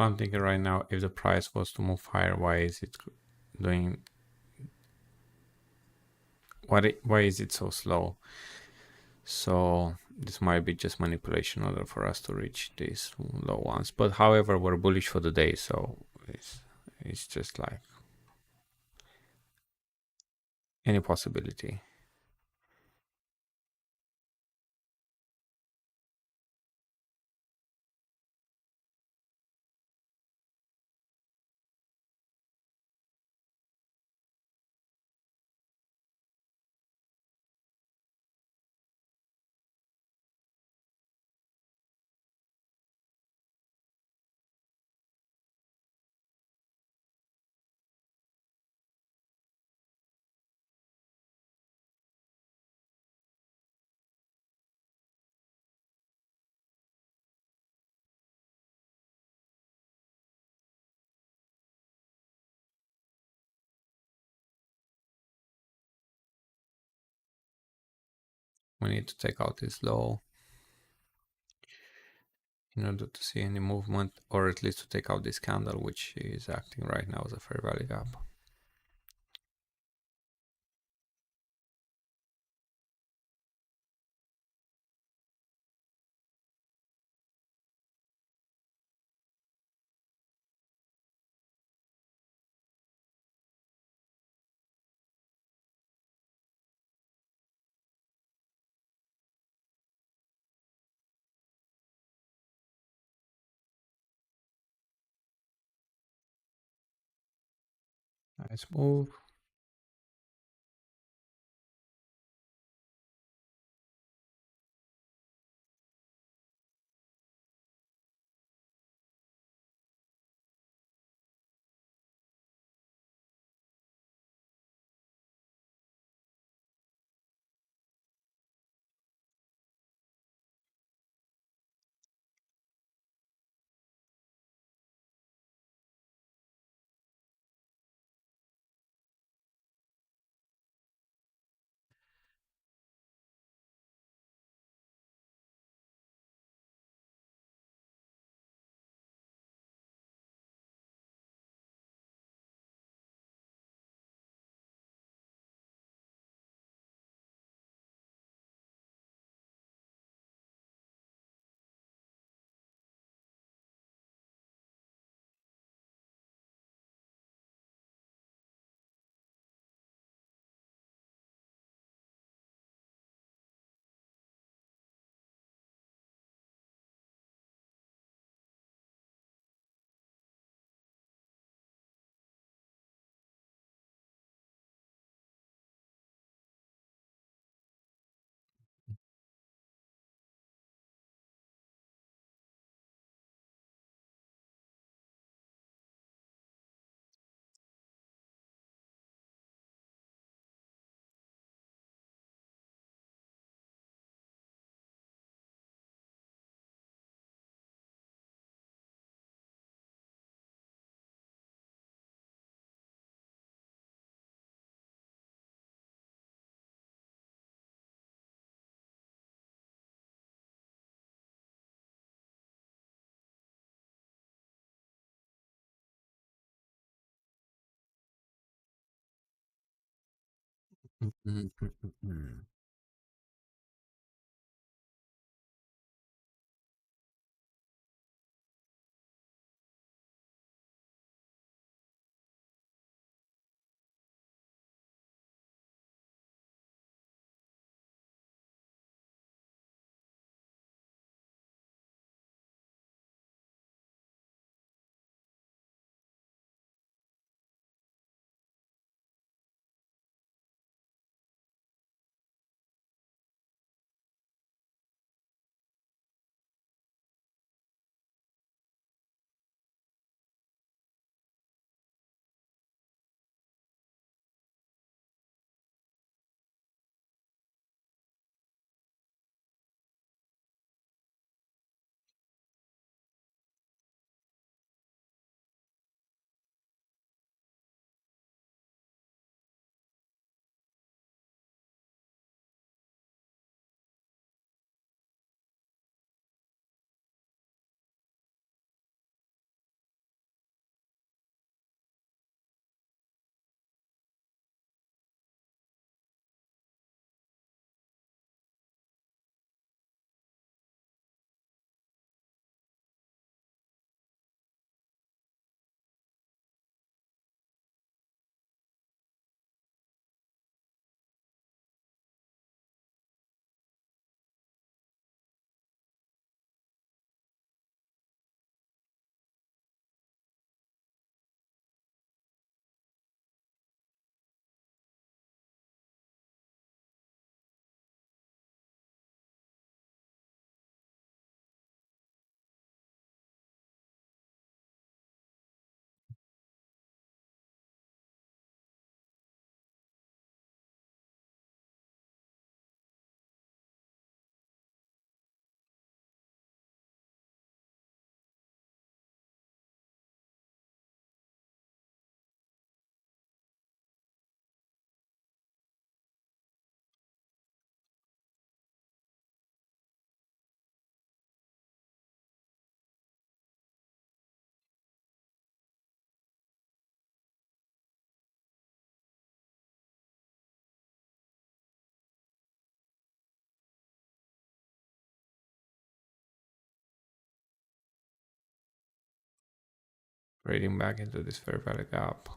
I'm thinking right now, if the price was to move higher, why is it doing? Why is it so slow? So this might be just manipulation in order for us to reach these low ones. But however, we're bullish for the day, so it's just like any possibility. We need to take out this low in order to see any movement, or at least to take out this candle, which is acting right now as a fair value gap. Nice move. trading back into this fair value gap.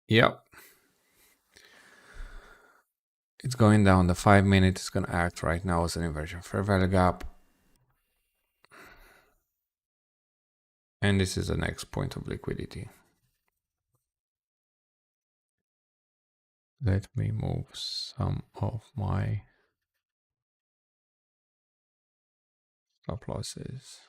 Yep, it's going down. The 5 minute is going to act right now as an inversion fair value gap. And this is the next point of liquidity. Let me move some of my Stop losses.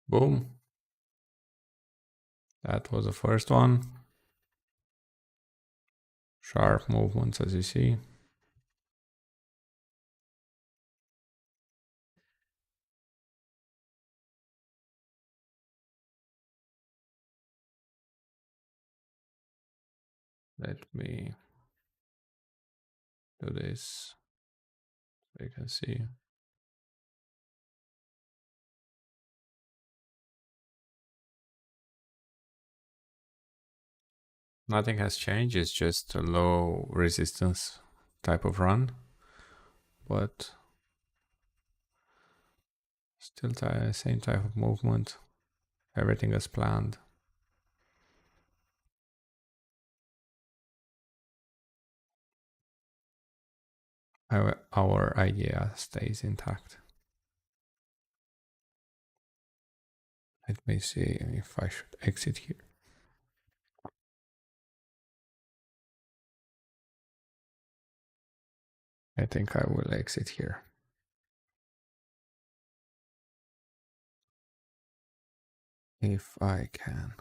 Boom. That was the first one. Sharp movements, as you see. Let me do this so you can see. Nothing has changed, it's just a low resistance type of run, but still same type of movement. Everything is planned. Our idea stays intact. Let me see if I should exit here. I think I will exit here. If I can.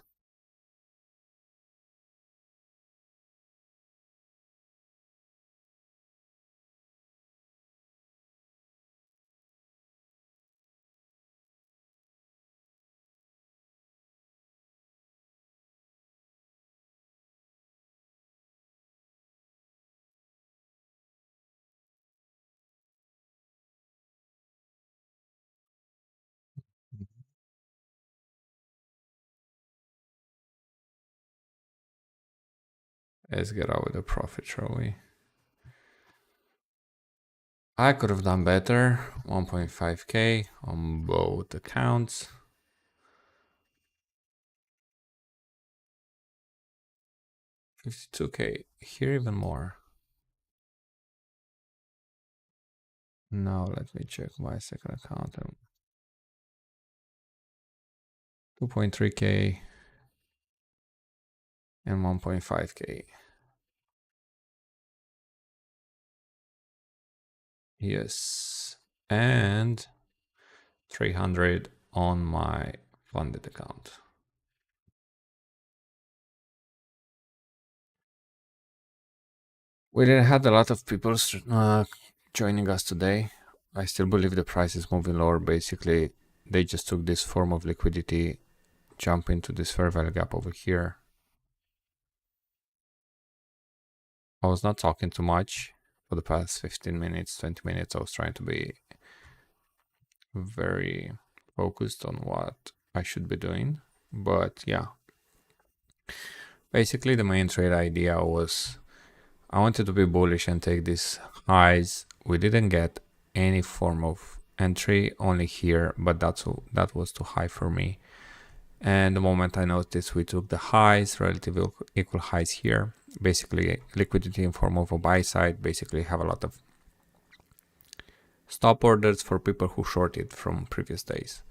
Let's get out with a profit, shall we? I could have done better. 1.5k on both accounts. 52k. Here even more. Now let me check my second account. 2.3k and 1.5k. Yes. And 300 on my funded account. We didn't have a lot of people joining us today. I still believe the price is moving lower. Basically, they just took this form of liquidity, jump into this fair value gap over here. I was not talking too much for the past 15 minutes, 20 minutes. I was trying to be very focused on what I should be doing. But yeah, basically the main trade idea was I wanted to be bullish and take these highs. We didn't get any form of entry, only here, but that was too high for me. And the moment I noticed we took the highs, relatively equal highs here, basically liquidity in form of a buy side, basically have a lot of stop orders for people who shorted from previous days.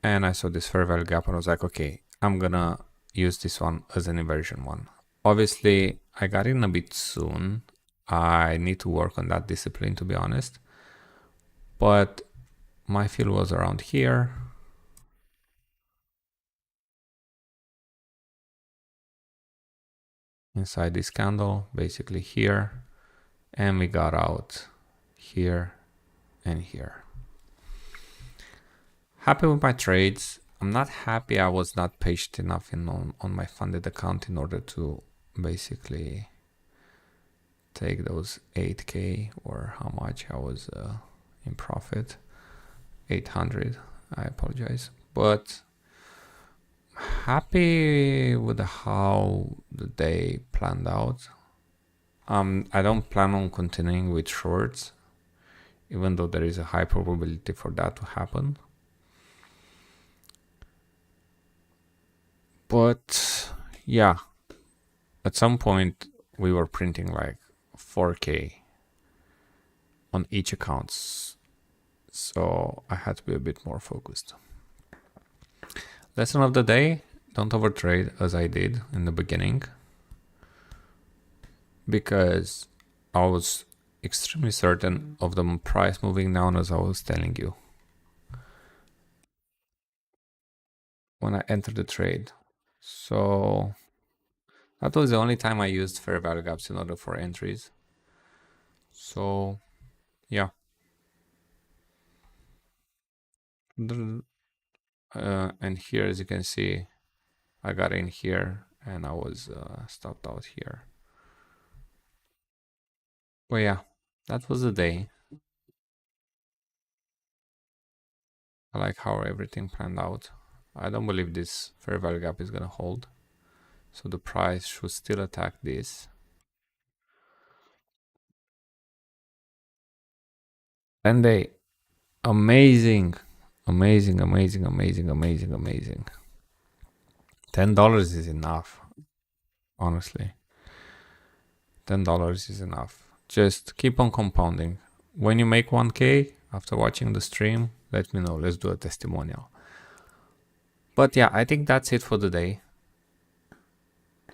And I saw this fair value gap and I was like, okay, I'm gonna use this one as an inversion one. Obviously, I got in a bit soon. I need to work on that discipline, to be honest. But my fill was around here. Inside this candle, basically here. And we got out here and here. Happy with my trades. I'm not happy I was not patient enough on my funded account in order to basically take those 8k or how much I was in profit. 800, I apologize. But happy with how the day planned out. I don't plan on continuing with shorts, even though there is a high probability for that to happen. But yeah, at some point we were printing like 4K on each account, so I had to be a bit more focused. Lesson of the day: don't overtrade as I did in the beginning, because I was extremely certain of the price moving down, as I was telling you when I entered the trade. So that was the only time I used fair value gaps in order for entries. So yeah, and here, as you can see, I got in here and I was stopped out here. But yeah, that was the day. I like how everything planned out. I don't believe this fair value gap is gonna hold, so the price should still attack this. And they amazing, amazing, amazing, amazing, amazing, amazing. $10 is enough, honestly. $10 is enough. Just keep on compounding. When you make 1K after watching the stream, let me know. Let's do a testimonial. But yeah, I think that's it for the day.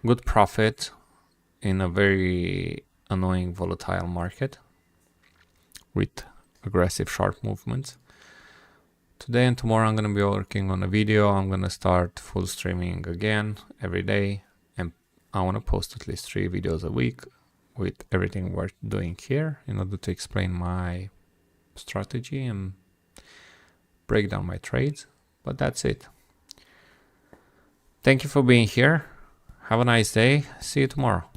Good profit in a very annoying volatile market with aggressive short movements. Today and tomorrow I'm gonna be working on a video. I'm gonna start full streaming again every day, and I wanna post at least 3 videos a week with everything we're doing here in order to explain my strategy and break down my trades. But that's it. Thank you for being here. Have a nice day. See you tomorrow.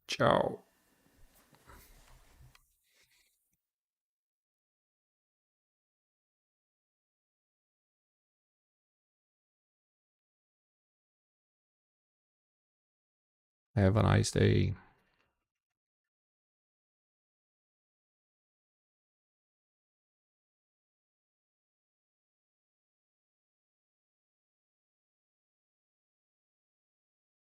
Ciao. Have a nice day.